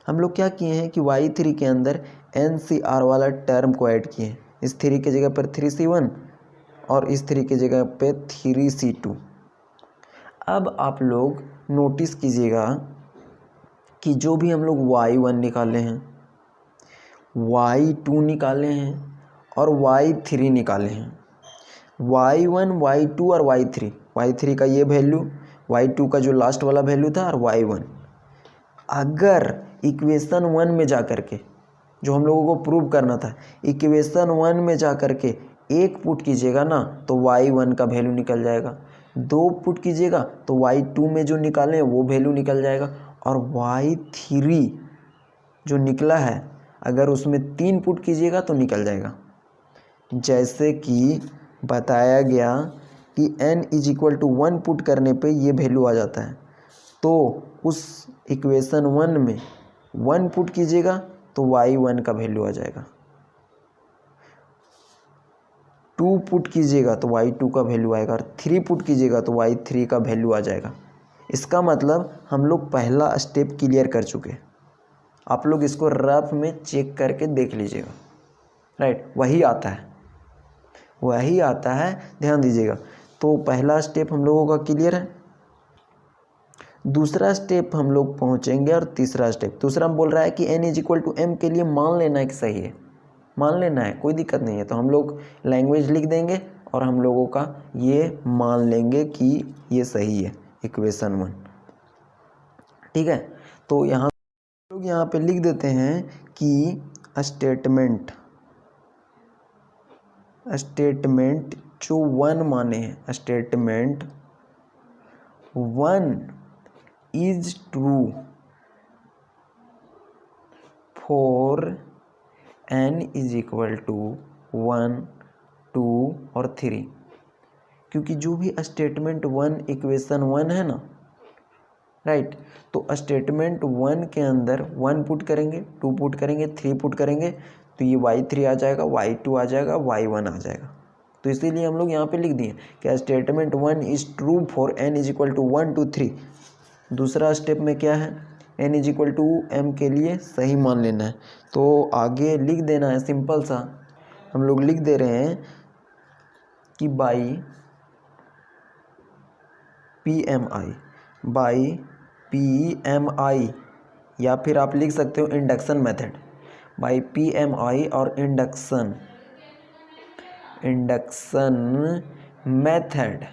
हम लोग क्या किए हैं कि y3 के अंदर NCR वाला टर्म को ऐड किए हैं। इस 3 की जगह पर 3C1 और इस 3 की जगह पे 3C2। अब आप लोग नोटिस कीजिएगा कि जो भी हम लोग y1 निकाले हैं, y2 निकाले हैं और y3 निकाले हैं, y1, y2 और y3 का ये वैल्यू, y2 का जो लास्ट वाला वैल्यू था और y1, अगर इक्वेशन 1 में जा कर के जो हम लोगों को प्रूव करना था, इक्वेशन 1 में जा कर के 1 पुट कीजिएगा ना तो y1 का वैल्यू निकल जाएगा, 2 पुट कीजिएगा तो y2 में जो निकाले वो वैल्यू निकल जाएगा, और y3 जो निकला है अगर उसमें 3 पुट कीजिएगा तो निकल जाएगा। जैसे कि बताया गया कि n is equal to 1 put करने पे ये वैल्यू आ जाता है, तो उस इक्वेशन 1 में 1 पुट कीजिएगा तो y1 का वैल्यू आ जाएगा, 2 पुट कीजिएगा तो y2 का वैल्यू आएगा, और 3 पुट कीजिएगा तो y3 का वैल्यू आ जाएगा। इसका मतलब हम लोग पहला स्टेप क्लियर कर चुके। आप लोग इसको रफ में चेक करके देख लीजिएगा, राइट, वही आता है, ध्यान दीजिएगा। तो पहला स्टेप हम लोगों का क्लियर है। दूसरा स्टेप हम लोग पहुंचेंगे, और तीसरा स्टेप, दूसरा बोल रहा है कि n is equal to m के लिए मान लेना है कि सही है, मान लेना है, कोई दिक्कत नहीं है। तो हम लोग लैंग्वेज लिख देंगे और हम लोगों का ये मान लेंगे कि ये सही है, इक्वेशन 1, ठीक है। तो यहाँ लोग यहाँ पे लिख देते हैं कि स्टेटमेंट जो 1 माने हैं, statement 1 is true for n is equal to 1, 2 और 3, क्योंकि जो भी स्टेटमेंट 1 इक्वेशन 1 है ना, राइट, तो स्टेटमेंट 1 के अंदर 1 पुट करेंगे, 2 पुट करेंगे, 3 पुट करेंगे तो ये y3 आ जाएगा, y2 आ जाएगा, y1 आ जाएगा। तो इसीलिए हम लोग यहाँ पे लिख दिए कि statement 1 is true for n is equal to 1, 2, 3। दूसरा स्टेप में क्या है, n is equal to m के लिए सही मान लेना है। तो आगे लिख देना है, सिंपल सा हम लोग लिख दे रहे हैं कि बाई PMI, या फिर आप लिख सकते हो इंडक्शन मेथड, बाई PMI और इंडक्शन मेथड।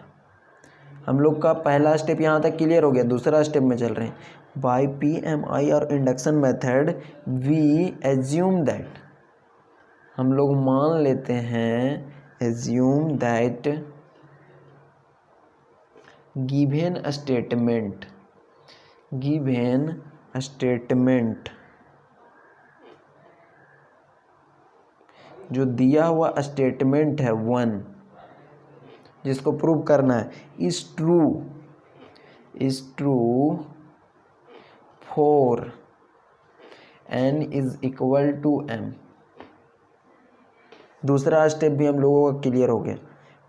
हम लोग का पहला स्टेप यहाँ तक क्लियर हो गया, दूसरा स्टेप में चल रहे हैं। बाई PMI और induction method we assume that, हम लोग मान लेते हैं, एज्यूम दैट गिवन स्टेटमेंट जो दिया हुआ स्टेटमेंट है 1 जिसको प्रूव करना है, is true for n is equal to m। दूसरा स्टेप भी हम लोगों का क्लियर हो गया।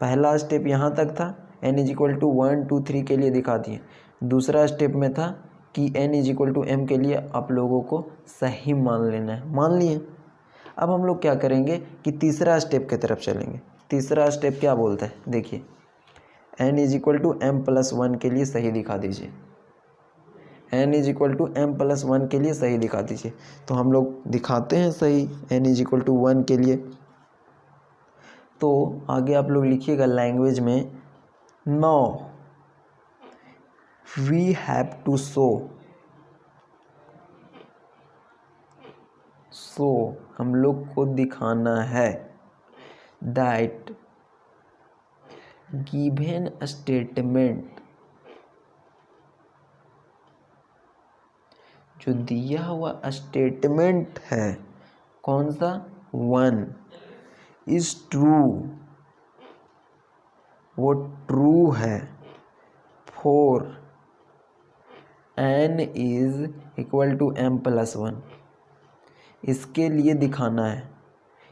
पहला स्टेप यहाँ तक था, n इज इक्वल टू 1, 2, 3 के लिए दिखा दिए। दूसरा स्टेप में था कि n is equal to m के लिए आप लोगों को सही मान लेना है, मान लिए। अब हम लोग क्या करेंगे कि तीसरा स्टेप की तरफ चलेंगे। तीसरा स्टेप क्या बोलता है, देखिए, n is equal to m plus 1 के लिए सही दिखा दीजिए, n is equal to m plus 1 के लिए सही दिखा दीजिए। तो हम लोग दिखाते हैं सही n इज इक्वल टू 1 के लिए। तो आगे आप लोग लिखिएगा लैंग्वेज में, नाउ वी हैव टू सो हम लोग को दिखाना है दैट गिवन स्टेटमेंट जो दिया हुआ स्टेटमेंट है, कौन सा, 1 इज ट्रू, वो ट्रू है, for n is equal to m plus 1, इसके लिए दिखाना है।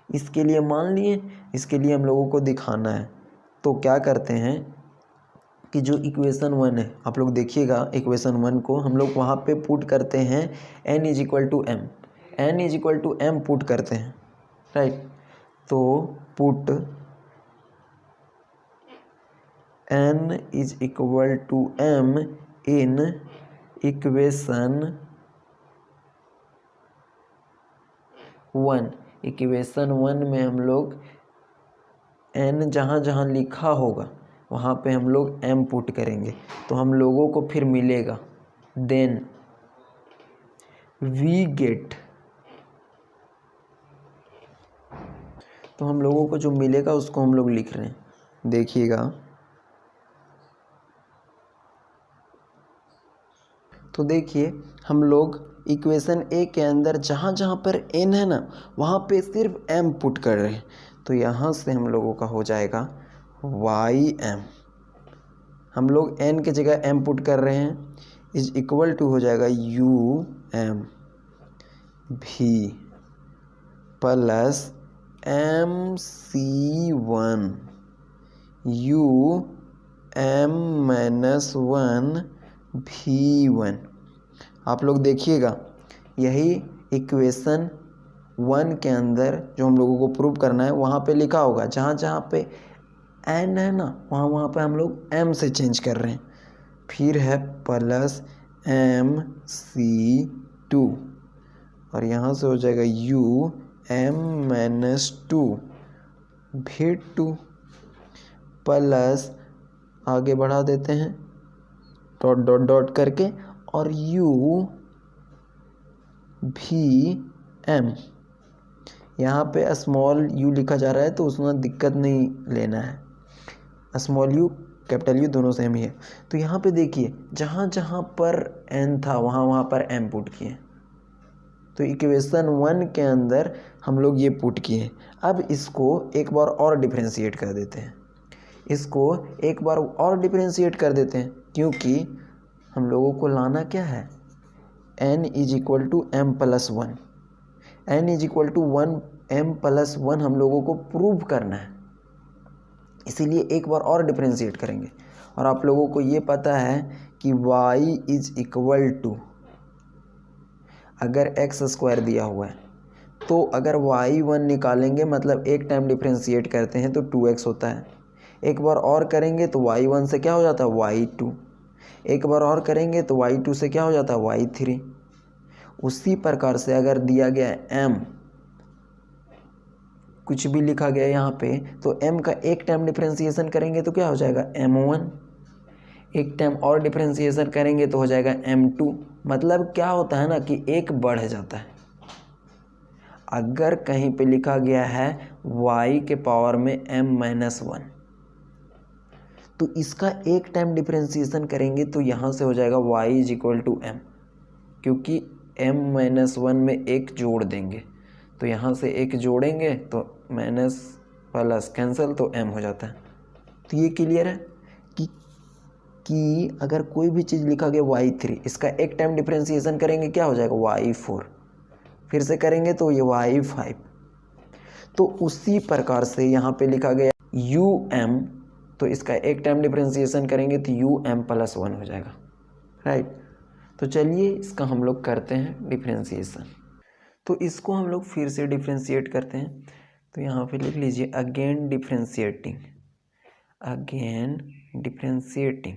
इसके लिए मान लिए, इसके लिए हम लोगों को दिखाना है। तो क्या करते हैं कि जो इक्वेशन 1 है, आप लोग देखिएगा इक्वेशन 1 को हम लोग वहाँ पे पुट करते हैं n is equal to m, n is equal to m put करते हैं, राइट। तो put n is equal to m in equation 1, equation 1 में हम लोग n जहाँ जहाँ लिखा होगा वहाँ पे हम लोग m पुट करेंगे, तो हम लोगों को फिर मिलेगा देन वी गेट, तो हम लोगों को जो मिलेगा उसको हम लोग लिख रहे हैं, देखिएगा। तो देखिए हम लोग इक्वेशन ए के अंदर जहाँ जहाँ पर n है ना वहाँ पे सिर्फ m पुट कर रहे हैं, तो यहाँ से हम लोगों का हो जाएगा ym, हम लोग n की जगह m पुट कर रहे हैं, इज इक्वल टू हो जाएगा um भी प्लस mc1 m-1 v1। आप लोग देखिएगा यही इक्वेशन 1 के अंदर जो हम लोगों को प्रूव करना है वहाँ पे लिखा होगा, जहाँ जहाँ पे n है ना वहाँ पे हम लोग m से चेंज कर रहे हैं, फिर है प्लस mc2 और यहाँ से हो जाएगा m-2 v2 प्लस आगे बढ़ा देते हैं डॉट डॉट डॉट करके और v(m), यहाँ पे स्मॉल u लिखा जा रहा है तो उसमें दिक्कत नहीं लेना है, स्मॉल u कैपिटल U दोनों सेम ही है। तो यहाँ पे देखिए जहाँ जहाँ पर n था वहाँ वहाँ पर m पुट किए, तो इक्वेशन 1 के अंदर हम लोग ये पुट किए। अब इसको एक बार और डिफरेंशिएट कर देते हैं, इसको एक बार और डिफरेंशिएट कर देते हैं, क्योंकि हम लोगों को लाना क्या है n is equal to m plus 1, n is equal to 1 m plus 1 हम लोगों को प्रूव करना है, इसीलिए एक बार और डिफरेंशिएट करेंगे। और आप लोगों को ये पता है कि y इज इक्वल टू, अगर x स्क्वायर दिया हुआ है तो अगर y1 निकालेंगे मतलब एक टाइम डिफरेंशिएट करते हैं तो 2x होता है, एक बार और करेंगे तो y1 से क्या हो जाता है y2, एक बार और करेंगे तो y2 से क्या हो जाता है y3। उसी प्रकार से अगर दिया गया है m, कुछ भी लिखा गया है यहाँ पे, तो m का एक टाइम डिफरेंशिएशन करेंगे तो क्या हो जाएगा m1, एक टाइम और डिफरेंशिएशन करेंगे तो हो जाएगा m2। मतलब क्या होता है ना कि एक बढ़ जाता है, अगर कहीं पे लिखा गया है y के पावर में m-1 तो इसका एक टाइम डिफरेंशिएशन करेंगे तो यहाँ से हो जाएगा y is equal to m, क्योंकि m-1 में एक जोड़ देंगे, तो यहाँ से एक जोड़ेंगे तो माइनस प्लस कैंसिल तो m हो जाता है। तो ये क्लियर है कि अगर कोई भी चीज़ लिखा गया y3, इसका एक टाइम डिफरेंशिएशन करेंगे क्या हो जाएगा y4, फिर से करेंगे तो ये y5। तो उसी प्रकार से यहाँ पे लिखा गया um, तो इसका एक टाइम डिफरेंशिएशन करेंगे तो um प्लस 1 हो जाएगा, राइट। तो चलिए इसका हम लोग करते हैं डिफरेंशिएशन। तो इसको हम लोग फिर से डिफरेंशिएट करते हैं, तो यहाँ पे लिख लीजिए अगेन डिफरेंशिएटिंग, अगेन डिफरेंशिएटिंग।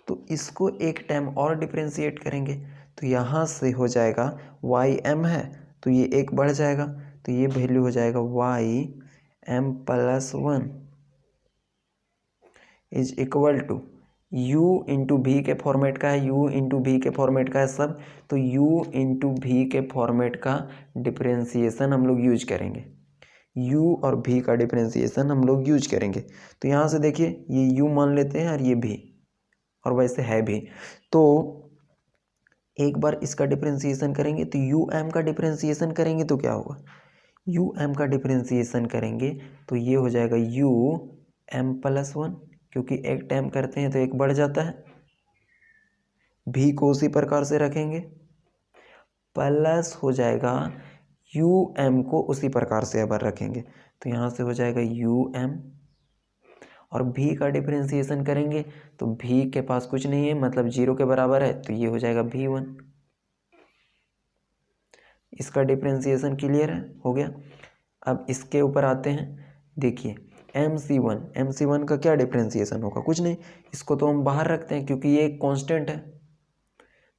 तो इसको एक टाइम और डिफरेंशिएट करेंगे तो यहाँ से हो जाएगा ym है तो ये एक बढ़ जाएगा, तो ये वैल्यू हो जाएगा ym plus 1 is equal to u into v के फॉर्मेट का है, u इंटू भी के फॉर्मेट का है सब, तो u इंटू भी के फॉर्मेट का डिफरेंशिएशन हम लोग यूज करेंगे, u और भी का डिफरेंशिएशन हम लोग यूज करेंगे। तो यहाँ से देखिए ये u मान लेते हैं और ये भी, और वैसे है भी, तो एक बार इसका डिफरेंशिएशन करेंगे तो um का डिफरेंशिएशन करेंगे तो क्या होगा, um का डिफरेंशिएशन करेंगे तो ये हो जाएगा um प्लस 1, क्योंकि एक टाइम करते हैं तो एक बढ़ जाता है, भी को उसी प्रकार से रखेंगे, प्लस हो जाएगा यू एम को उसी प्रकार से अब रखेंगे, तो यहाँ से हो जाएगा यू एम, और भी का डिफरेंशिएशन करेंगे तो भी के पास कुछ नहीं है, मतलब 0 के बराबर है, तो ये हो जाएगा V1। इसका डिफरेंशिएशन क्लियर है, हो गया। अब इसके ऊपर आते हैं, देखिए MC1 का क्या डिफरेंशिएशन होगा, कुछ नहीं, इसको तो हम बाहर रखते हैं क्योंकि ये एक कांस्टेंट है,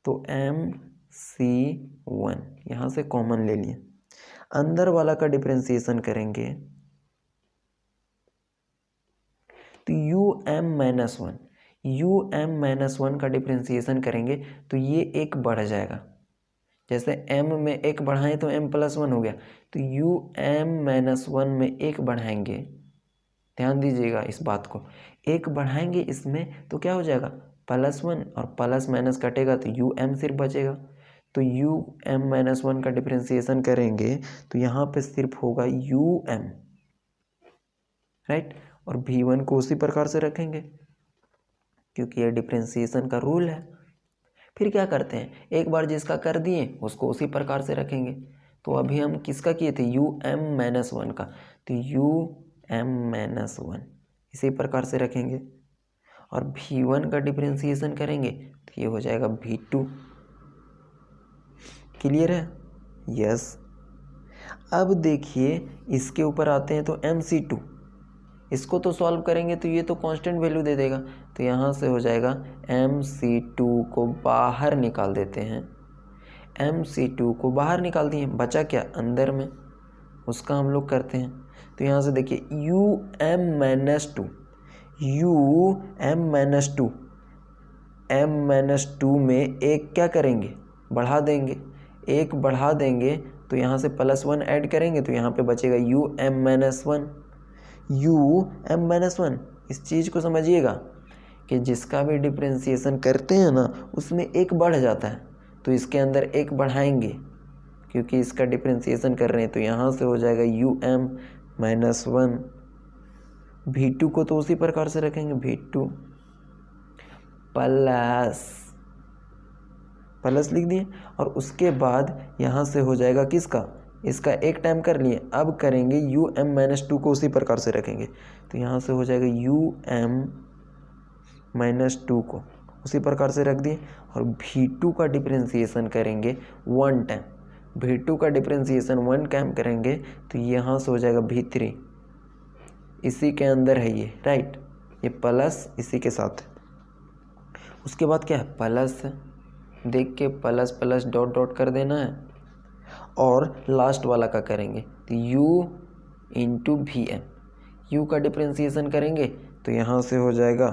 तो MC1 यहाँ से कॉमन ले लिए। अंदर वाला का डिफरेंशिएशन करेंगे तो UM-1 का डिफरेंशिएशन करेंगे तो ये एक बढ़ जाएगा, जैसे m में एक बढ़ाएं तो m+1 हो गया, तो UM-1 में एक बढ़ाएंगे, ध्यान दीजिएगा इस बात को, एक बढ़ाएंगे इसमें तो क्या हो जाएगा +1, और प्लस माइनस कटेगा तो UM सिर्फ बचेगा, तो UM-1 का डिफरेंशिएशन करेंगे तो यहाँ पे सिर्फ होगा UM, राइट, और V1 को उसी प्रकार से रखेंगे क्योंकि ये डिफरेंशिएशन का रूल है। फिर क्या करते हैं, एक बार जिसका कर दिए उसको उसी प्रकार से रखेंगे, तो अभी हम किसका किए थे UM-1 का, तो UM-1 इसी प्रकार से रखेंगे, और V1 का डिफरेंशिएशन करेंगे तो ये हो जाएगा V2। क्लियर है, यस। अब देखिए इसके ऊपर आते हैं तो MC2, इसको तो सॉल्व करेंगे तो ये तो कांस्टेंट वैल्यू दे देगा, तो यहाँ से हो जाएगा MC2 को बाहर निकाल देते हैं, MC2 को बाहर निकाल दिए, बचा क्या अंदर में, उसका हम लोग करते हैं, तो यहाँ से देखिए M-2 में एक क्या करेंगे बढ़ा देंगे, एक बढ़ा देंगे तो यहाँ से +1 ऐड करेंगे तो यहाँ पे बचेगा UM-1। इस चीज़ को समझिएगा कि जिसका भी डिफरेंशिएशन करते हैं ना उसमें एक बढ़ जाता है, तो इसके अंदर एक बढ़ाएंगे क्योंकि इसका डिफरेंशिएशन कर रहे हैं, तो यहाँ से हो जाएगा UM-1। V2 को तो उसी प्रकार से रखेंगे, V2 प्लस लिख दिए, और उसके बाद यहाँ से हो जाएगा किसका, इसका एक टाइम कर लिए, अब करेंगे UM-2 को उसी प्रकार से रखेंगे, तो यहाँ से हो जाएगा UM-2 को उसी प्रकार से रख दिए, और V2 का डिफरेंशिएशन करेंगे 1 टाइम, V2 का डिफरेंशिएशन 1 टाइम करेंगे तो यहाँ से हो जाएगा V3, इसी के अंदर है ये, राइट, ये प्लस इसी के साथ। उसके बाद क्या है, प्लस देख के प्लस प्लस डॉट डॉट कर देना है, और लास्ट वाला का करेंगे तो U/VM, U का डिफरेंशिएशन करेंगे तो यहाँ से हो जाएगा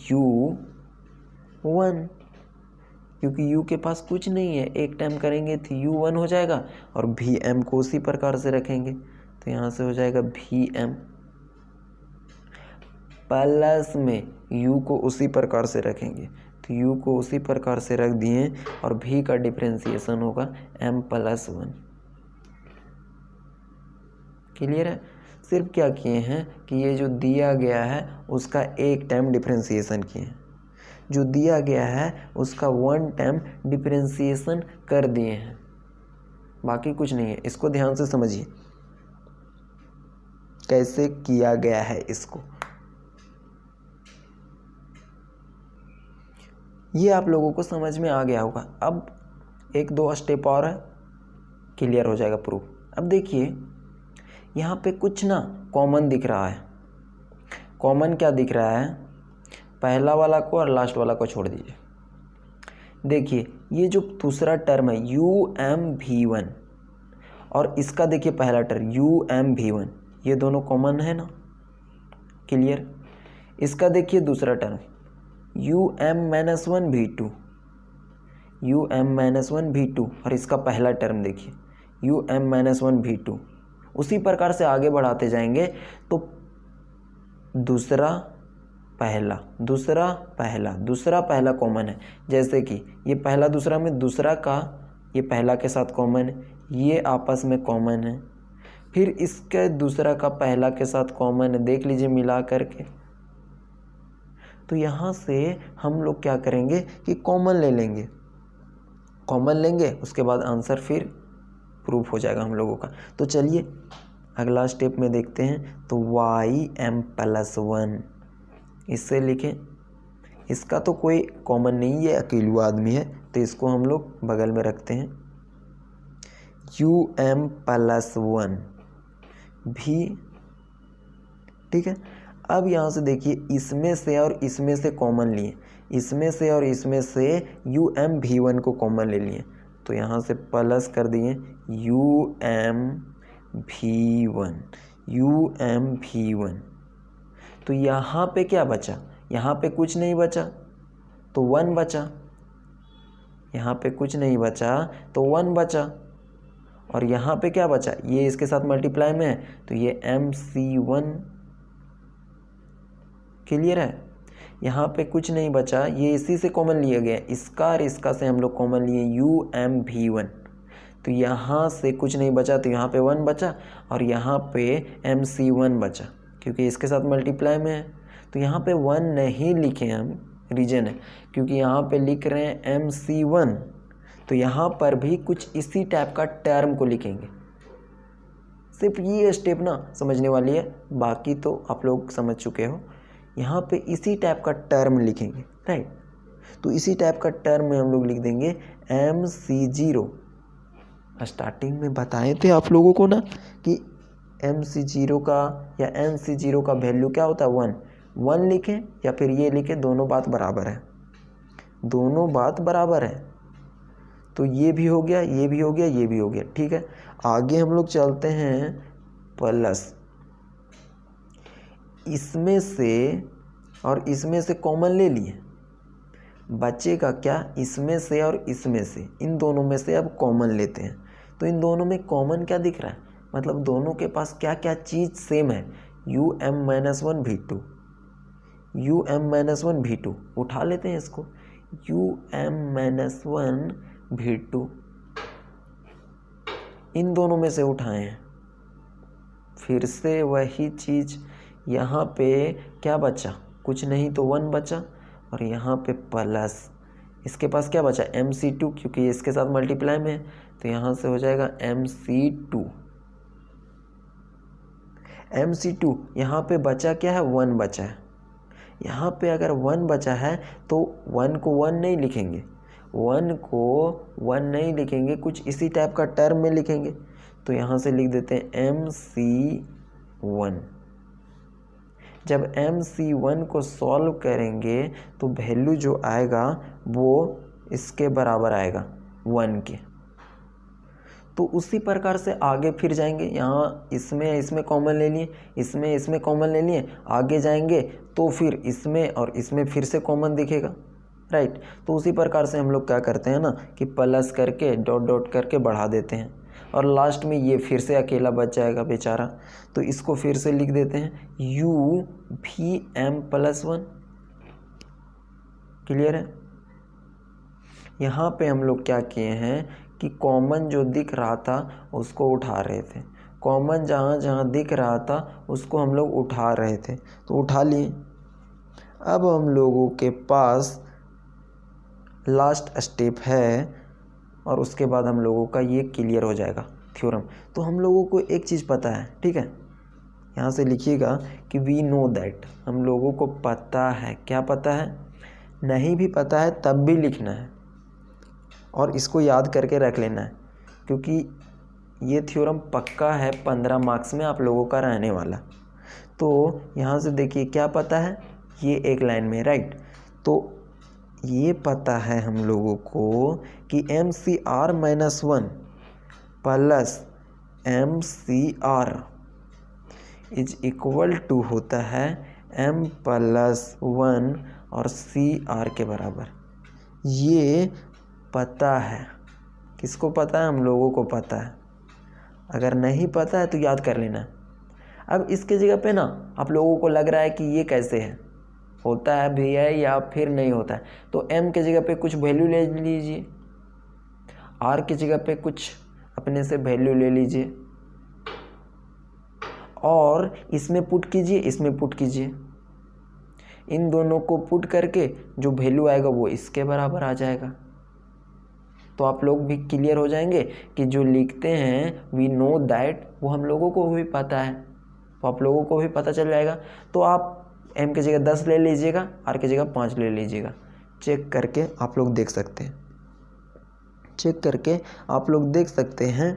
U1, क्योंकि U के पास कुछ नहीं है, एक टाइम करेंगे तो U1 हो जाएगा, और VM को उसी प्रकार से रखेंगे तो यहाँ से हो जाएगा VM, प्लस में U को उसी प्रकार से रखेंगे तो U को उसी प्रकार से रख दिए, और V का डिफरेंशिएशन होगा M+1। क्लियर है, सिर्फ क्या किए हैं कि ये जो दिया गया है उसका एक टाइम डिफरेंशिएशन किए हैं, जो दिया गया है उसका 1 टाइम डिफरेंशिएशन कर दिए हैं, बाकी कुछ नहीं है। इसको ध्यान से समझिए कैसे किया गया है इसको, ये आप लोगों को समझ में आ गया होगा। अब 1-2 स्टेप और है, क्लियर हो जाएगा प्रूफ। अब देखिए यहाँ पे कुछ ना कॉमन दिख रहा है, कॉमन क्या दिख रहा है, पहला वाला को और लास्ट वाला को छोड़ दीजिए। देखिए ये जो दूसरा टर्म है UM-V1 और इसका देखिए पहला टर्म UM-V1, ये दोनों कॉमन है ना, क्लियर। इसका देखिए दूसरा टर्म UM-1V2 और इसका पहला टर्म देखिए UM-1V2। उसी प्रकार से आगे बढ़ाते जाएंगे तो दूसरा पहला कॉमन है, जैसे कि ये पहला दूसरा में दूसरा का ये पहला के साथ कॉमन है, ये आपस में कॉमन है, फिर इसके दूसरा का पहला के साथ कॉमन है, देख लीजिए मिला करके। तो यहाँ से हम लोग क्या करेंगे कि कॉमन ले लेंगे, उसके बाद आंसर फिर प्रूफ हो जाएगा हम लोगों का। तो चलिए अगला स्टेप में देखते हैं। तो ym+1 इससे लिखें, इसका तो कोई कॉमन नहीं है, अकेलू आदमी है, तो इसको हम लोग बगल में रखते हैं। um+1 भी ठीक है। अब यहाँ से देखिए, इसमें से और इसमें से कॉमन लिए, इसमें से और इसमें से um_v1 को कॉमन ले लिए, तो यहाँ से प्लस कर दिए um_v1। तो यहाँ पे क्या बचा, यहाँ पे कुछ नहीं बचा तो 1 बचा, यहाँ पे कुछ नहीं बचा तो 1 बचा, और यहाँ पे क्या बचा, ये इसके साथ मल्टीप्लाई में है तो ये mc1। क्लियर है। यहाँ पे कुछ नहीं बचा, ये इसी से कॉमन लिया गया, इसका और इसका से हम लोग कॉमन लिए um_v1, तो यहाँ से कुछ नहीं बचा तो यहाँ पे 1 बचा, और यहाँ पे mc1 बचा क्योंकि इसके साथ मल्टीप्लाई में है। तो यहाँ पे 1 नहीं लिखे हम, रीजन है क्योंकि यहाँ पे लिख रहे हैं mc1, तो यहाँ पर भी कुछ इसी टाइप का टर्म को लिखेंगे। सिर्फ ये स्टेप ना समझने वाली है, बाकी तो आप लोग समझ चुके हो। यहाँ पे इसी टाइप का टर्म लिखेंगे, राइट। तो इसी टाइप का टर्म में हम लोग लिख देंगे mc0। स्टार्टिंग में बताए थे आप लोगों को ना कि mc0 का या mc0 का वैल्यू क्या होता है, 1 लिखें या फिर ये लिखें, दोनों बात बराबर है, दोनों बात बराबर है। तो ये भी हो गया, ये भी हो गया, ये भी हो गया, ठीक है। आगे हम लोग चलते हैं प्लस, इसमें से और इसमें से कॉमन ले लिए, बचेगा क्या, इसमें से और इसमें से, इन दोनों में से अब कॉमन लेते हैं। तो इन दोनों में कॉमन क्या दिख रहा है, मतलब दोनों के पास क्या क्या चीज़ सेम है, um-1v2, um-1v2 उठा लेते हैं इसको, um-1v2 इन दोनों में से उठाए हैं। फिर से वही चीज़, यहाँ पे क्या बचा, कुछ नहीं तो 1 बचा, और यहाँ पे प्लस, इसके पास क्या बचा mc2 क्योंकि इसके साथ मल्टीप्लाई में है, तो यहाँ से हो जाएगा mc2। यहाँ पे बचा क्या है, 1 बचा है। यहाँ पे अगर 1 बचा है तो 1 को 1 नहीं लिखेंगे, 1 को 1 नहीं लिखेंगे, कुछ इसी टाइप का टर्म में लिखेंगे। तो यहाँ से लिख देते हैं mc1। जब mc1 को सॉल्व करेंगे तो वैल्यू जो आएगा वो इसके बराबर आएगा 1 के। तो उसी प्रकार से आगे फिर जाएंगे, यहाँ इसमें कॉमन ले लिए, इसमें कॉमन ले लिए, आगे जाएंगे तो फिर इसमें और इसमें फिर से कॉमन दिखेगा, राइट। तो उसी प्रकार से हम लोग क्या करते हैं ना कि प्लस करके डॉट डॉट करके बढ़ा देते हैं, और लास्ट में ये फिर से अकेला बच जाएगा बेचारा, तो इसको फिर से लिख देते हैं um+1। क्लियर है। यहाँ पे हम लोग क्या किए हैं कि कॉमन जो दिख रहा था उसको उठा रहे थे, कॉमन जहाँ जहाँ दिख रहा था उसको हम लोग उठा रहे थे, तो उठा लिए। अब हम लोगों के पास लास्ट स्टेप है, और उसके बाद हम लोगों का ये क्लियर हो जाएगा थ्योरम। तो हम लोगों को एक चीज़ पता है, ठीक है, यहाँ से लिखिएगा कि वी नो दैट, हम लोगों को पता है। क्या पता है, नहीं भी पता है तब भी लिखना है और इसको याद करके रख लेना है, क्योंकि ये थ्योरम पक्का है 15 मार्क्स में आप लोगों का रहने वाला। तो यहाँ से देखिए क्या पता है, ये एक लाइन में, राइट। तो ये पता है हम लोगों को कि mcr-1 plus mcr is equal to होता है m+1 और cr के बराबर। ये पता है, किसको पता है, हम लोगों को पता है। अगर नहीं पता है तो याद कर लेना। अब इसके जगह पे ना आप लोगों को लग रहा है कि ये कैसे है, होता है भी है या फिर नहीं होता है, तो m के जगह पे कुछ वैल्यू ले लीजिए, r की जगह पे कुछ अपने से वैल्यू ले लीजिए, और इसमें पुट कीजिए, इसमें पुट कीजिए। इन दोनों को पुट करके जो वैल्यू आएगा वो इसके बराबर आ जाएगा। तो आप लोग भी क्लियर हो जाएंगे कि जो लिखते हैं वी नो दैट वो हम लोगों को भी पता है, तो आप लोगों को भी पता चल जाएगा। तो आप m की जगह 10 ले लीजिएगा, r की जगह 5 ले लीजिएगा। चेक करके आप लोग देख सकते हैं, चेक करके आप लोग देख सकते हैं।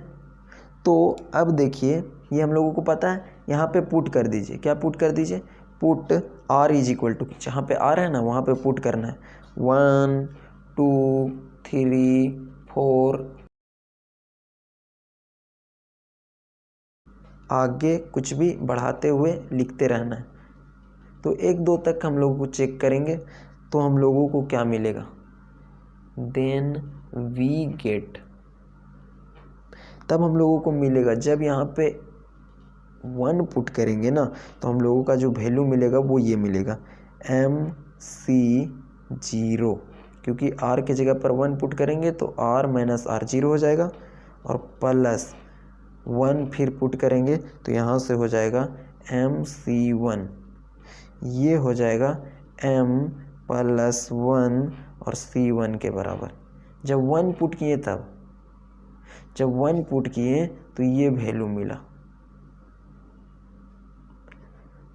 तो अब देखिए ये हम लोगों को पता है, यहाँ पे पुट कर दीजिए। क्या पुट कर दीजिए? Put r is equal to, जहाँ पे r है ना वहाँ पे पुट करना है 1 2 3 4, आगे कुछ भी बढ़ाते हुए लिखते रहना है। तो 1 2 तक हम लोगों को चेक करेंगे तो हम लोगों को क्या मिलेगा, देन वी गेट, तब हम लोगों को मिलेगा जब यहाँ पे 1 पुट करेंगे ना तो हम लोगों का जो वैल्यू मिलेगा वो ये मिलेगा MC0, क्योंकि r की जगह पर 1 पुट करेंगे तो r माइनस r 0 हो जाएगा, और प्लस 1 फिर पुट करेंगे तो यहाँ से हो जाएगा MC1, ये हो जाएगा m प्लस 1 और C1 के बराबर। जब 1 पुट किए तब, जब 1 पुट किए तो ये वैल्यू मिला।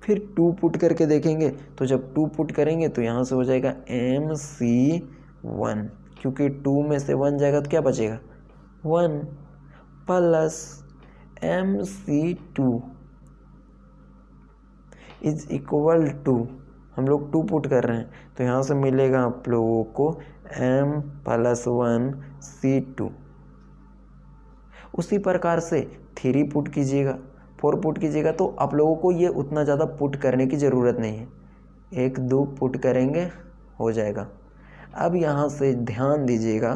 फिर 2 पुट करके देखेंगे तो जब 2 पुट करेंगे तो यहाँ से हो जाएगा MC1, क्योंकि 2 में से 1 जाएगा तो क्या बचेगा 1, plus MC2 is equal to, हम लोग 2 पुट कर रहे हैं तो यहाँ से मिलेगा आप लोगों को M प्लस 1 C2। उसी प्रकार से 3 पुट कीजिएगा, 4 पुट कीजिएगा, तो आप लोगों को ये उतना ज़्यादा पुट करने की ज़रूरत नहीं है, 1 2 पुट करेंगे हो जाएगा। अब यहाँ से ध्यान दीजिएगा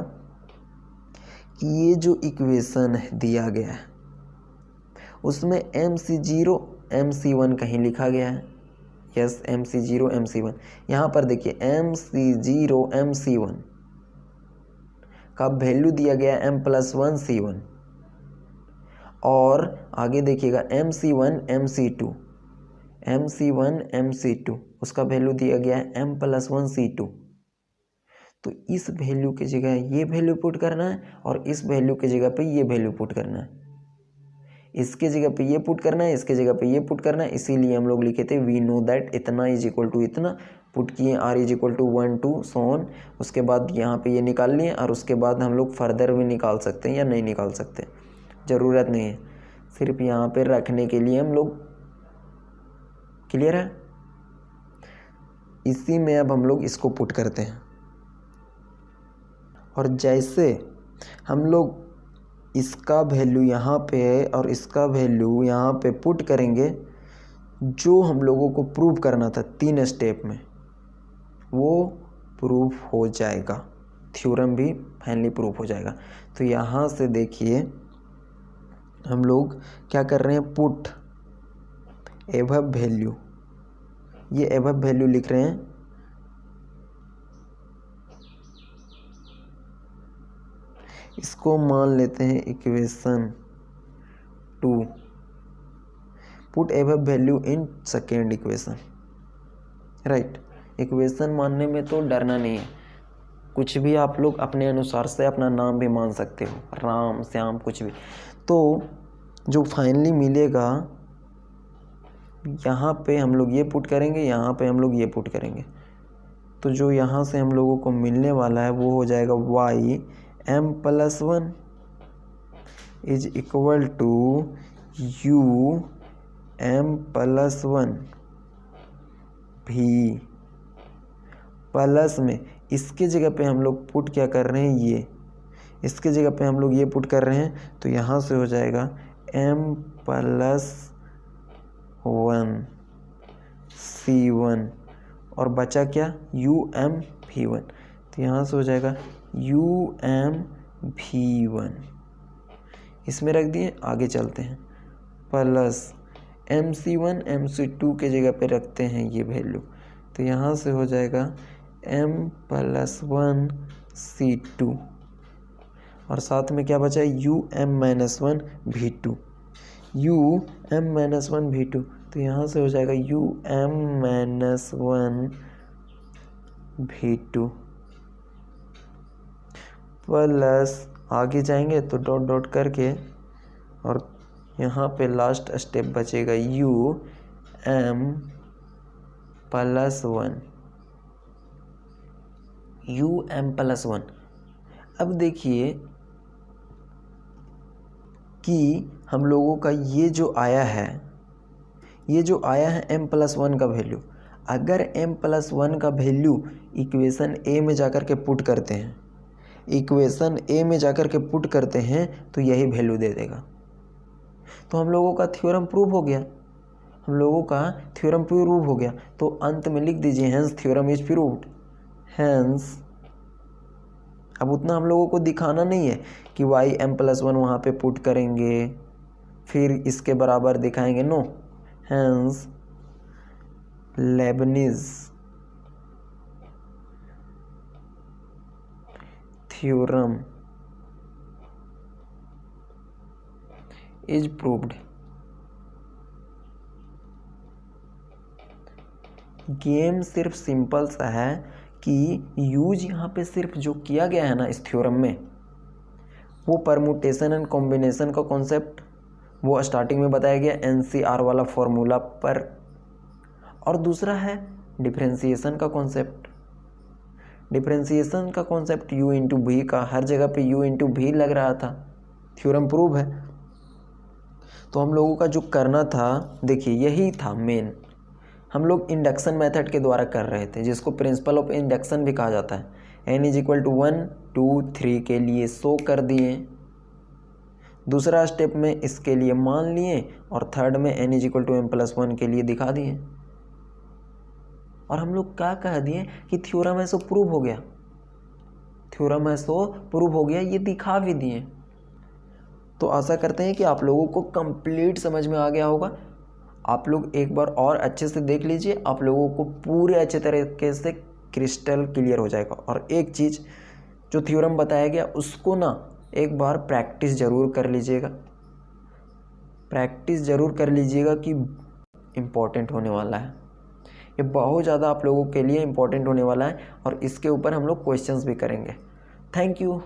कि ये जो इक्वेशन दिया गया है उसमें MC0 MC1 कहीं लिखा गया है, यस MC0 MC1। यहाँ पर देखिए MC0 MC1 का वैल्यू दिया गया है m प्लस 1 C1, और आगे देखिएगा MC1 MC2 उसका वैल्यू दिया गया है m प्लस 1 C2। तो इस वैल्यू की जगह ये वैल्यू पुट करना है और इस वैल्यू की जगह पे ये वैल्यू पुट करना है, इसके जगह पे ये पुट करना है, इसके जगह पे ये पुट करना है। इसीलिए हम लोग लिखे थे वी नो दैट इतना इज इक्वल टू इतना, पुट किए r is equal to 1 2 so on. उसके बाद यहाँ पे ये निकाल लिए और उसके बाद हम लोग फर्दर भी निकाल सकते हैं या नहीं निकाल सकते, ज़रूरत नहीं है, सिर्फ यहाँ पे रखने के लिए हम लोग। क्लियर है? इसी में अब हम लोग इसको पुट करते हैं, और जैसे हम लोग इसका वैल्यू यहाँ पे है और इसका वैल्यू यहाँ पे पुट करेंगे, जो हम लोगों को प्रूव करना था 3 स्टेप में वो प्रूफ हो जाएगा, थ्योरम भी फाइनली प्रूफ हो जाएगा। तो यहाँ से देखिए हम लोग क्या कर रहे हैं, पुट एबव वैल्यू, ये एबव वैल्यू लिख रहे हैं, इसको मान लेते हैं equation 2, put above value in second equation, right. Equation मानने में तो डरना नहीं है, कुछ भी आप लोग अपने अनुसार से अपना नाम भी मान सकते हो, राम श्याम कुछ भी। तो जो फाइनली मिलेगा यहाँ पे हम लोग ये पुट करेंगे, यहाँ पे हम लोग ये पुट करेंगे, तो जो यहाँ से हम लोगों को मिलने वाला है वो हो जाएगा y m plus 1 is equal to u m plus 1 v, plus में इसके जगह पे हम लोग पुट क्या कर रहे हैं, ये इसके जगह पे हम लोग ये पुट कर रहे हैं, तो यहाँ से हो जाएगा m प्लस 1 C1 और बचा क्या UM V1, तो यहाँ से हो जाएगा UM V1, इसमें रख दिए। आगे चलते हैं, प्लस MC1 MC2 के जगह पे रखते हैं ये वैल्यू, तो यहाँ से हो जाएगा m प्लस 1 C2 और साथ में क्या बचा है UM minus 1 V2, UM minus 1 V2, तो यहाँ से हो जाएगा UM माइनस 1 V2 प्लस आगे जाएंगे तो डॉट डॉट करके और यहाँ पे लास्ट स्टेप बचेगा um +1 um+1। अब देखिए कि हम लोगों का ये जो आया है m+1 का वैल्यू, अगर m+1 का वैल्यू इक्वेशन ए में जाकर के पुट करते हैं, तो यही वैल्यू दे देगा। तो हम लोगों का थ्योरम प्रूव हो गया। तो अंत में लिख दीजिए hence theorem is proved. Hence अब उतना हम लोगों को दिखाना नहीं है कि m+1 वहाँ पे पुट करेंगे फिर इसके बराबर दिखाएंगे, no. Hence Leibniz theorem is proved. Game सिर्फ सिंपल सा है कि यूज यहाँ पे सिर्फ जो किया गया है ना इस थ्योरम में, वो परमुटेशन एंड कॉम्बिनेशन का कॉन्सेप्ट वो स्टार्टिंग में बताया गया NCR वाला फॉर्मूला पर, और दूसरा है डिफरेंशिएशन का कॉन्सेप्ट u इंटू भी का, हर जगह पे u इंटू भी लग रहा था। थ्योरम प्रूव है। तो हम लोगों का जो करना था, देखिए यही था मेन। हम लोग इंडक्शन मेथड के द्वारा कर रहे थे, जिसको प्रिंसिपल ऑफ इंडक्शन भी कहा जाता है। n = 1 2 3 के लिए शो कर दिए, दूसरा स्टेप में इसके लिए मान लिए, और थर्ड में n = m+1 के लिए दिखा दिए। और हम लोग क्या कह दिए कि थ्योरम है सो प्रूव हो गया, ये दिखा भी दिए। तो आशा करते हैं कि आप लोगों को कंप्लीट समझ में आ गया होगा। आप लोग एक बार और अच्छे से देख लीजिए, आप लोगों को पूरे अच्छे तरीके से क्रिस्टल क्लियर हो जाएगा। और एक चीज़ जो थ्योरम बताया गया उसको ना एक बार प्रैक्टिस ज़रूर कर लीजिएगा कि इम्पोर्टेंट होने वाला है। ये बहुत ज़्यादा आप लोगों के लिए इम्पोर्टेंट होने वाला है, और इसके ऊपर हम लोग क्वेश्चंस भी करेंगे। Thank you.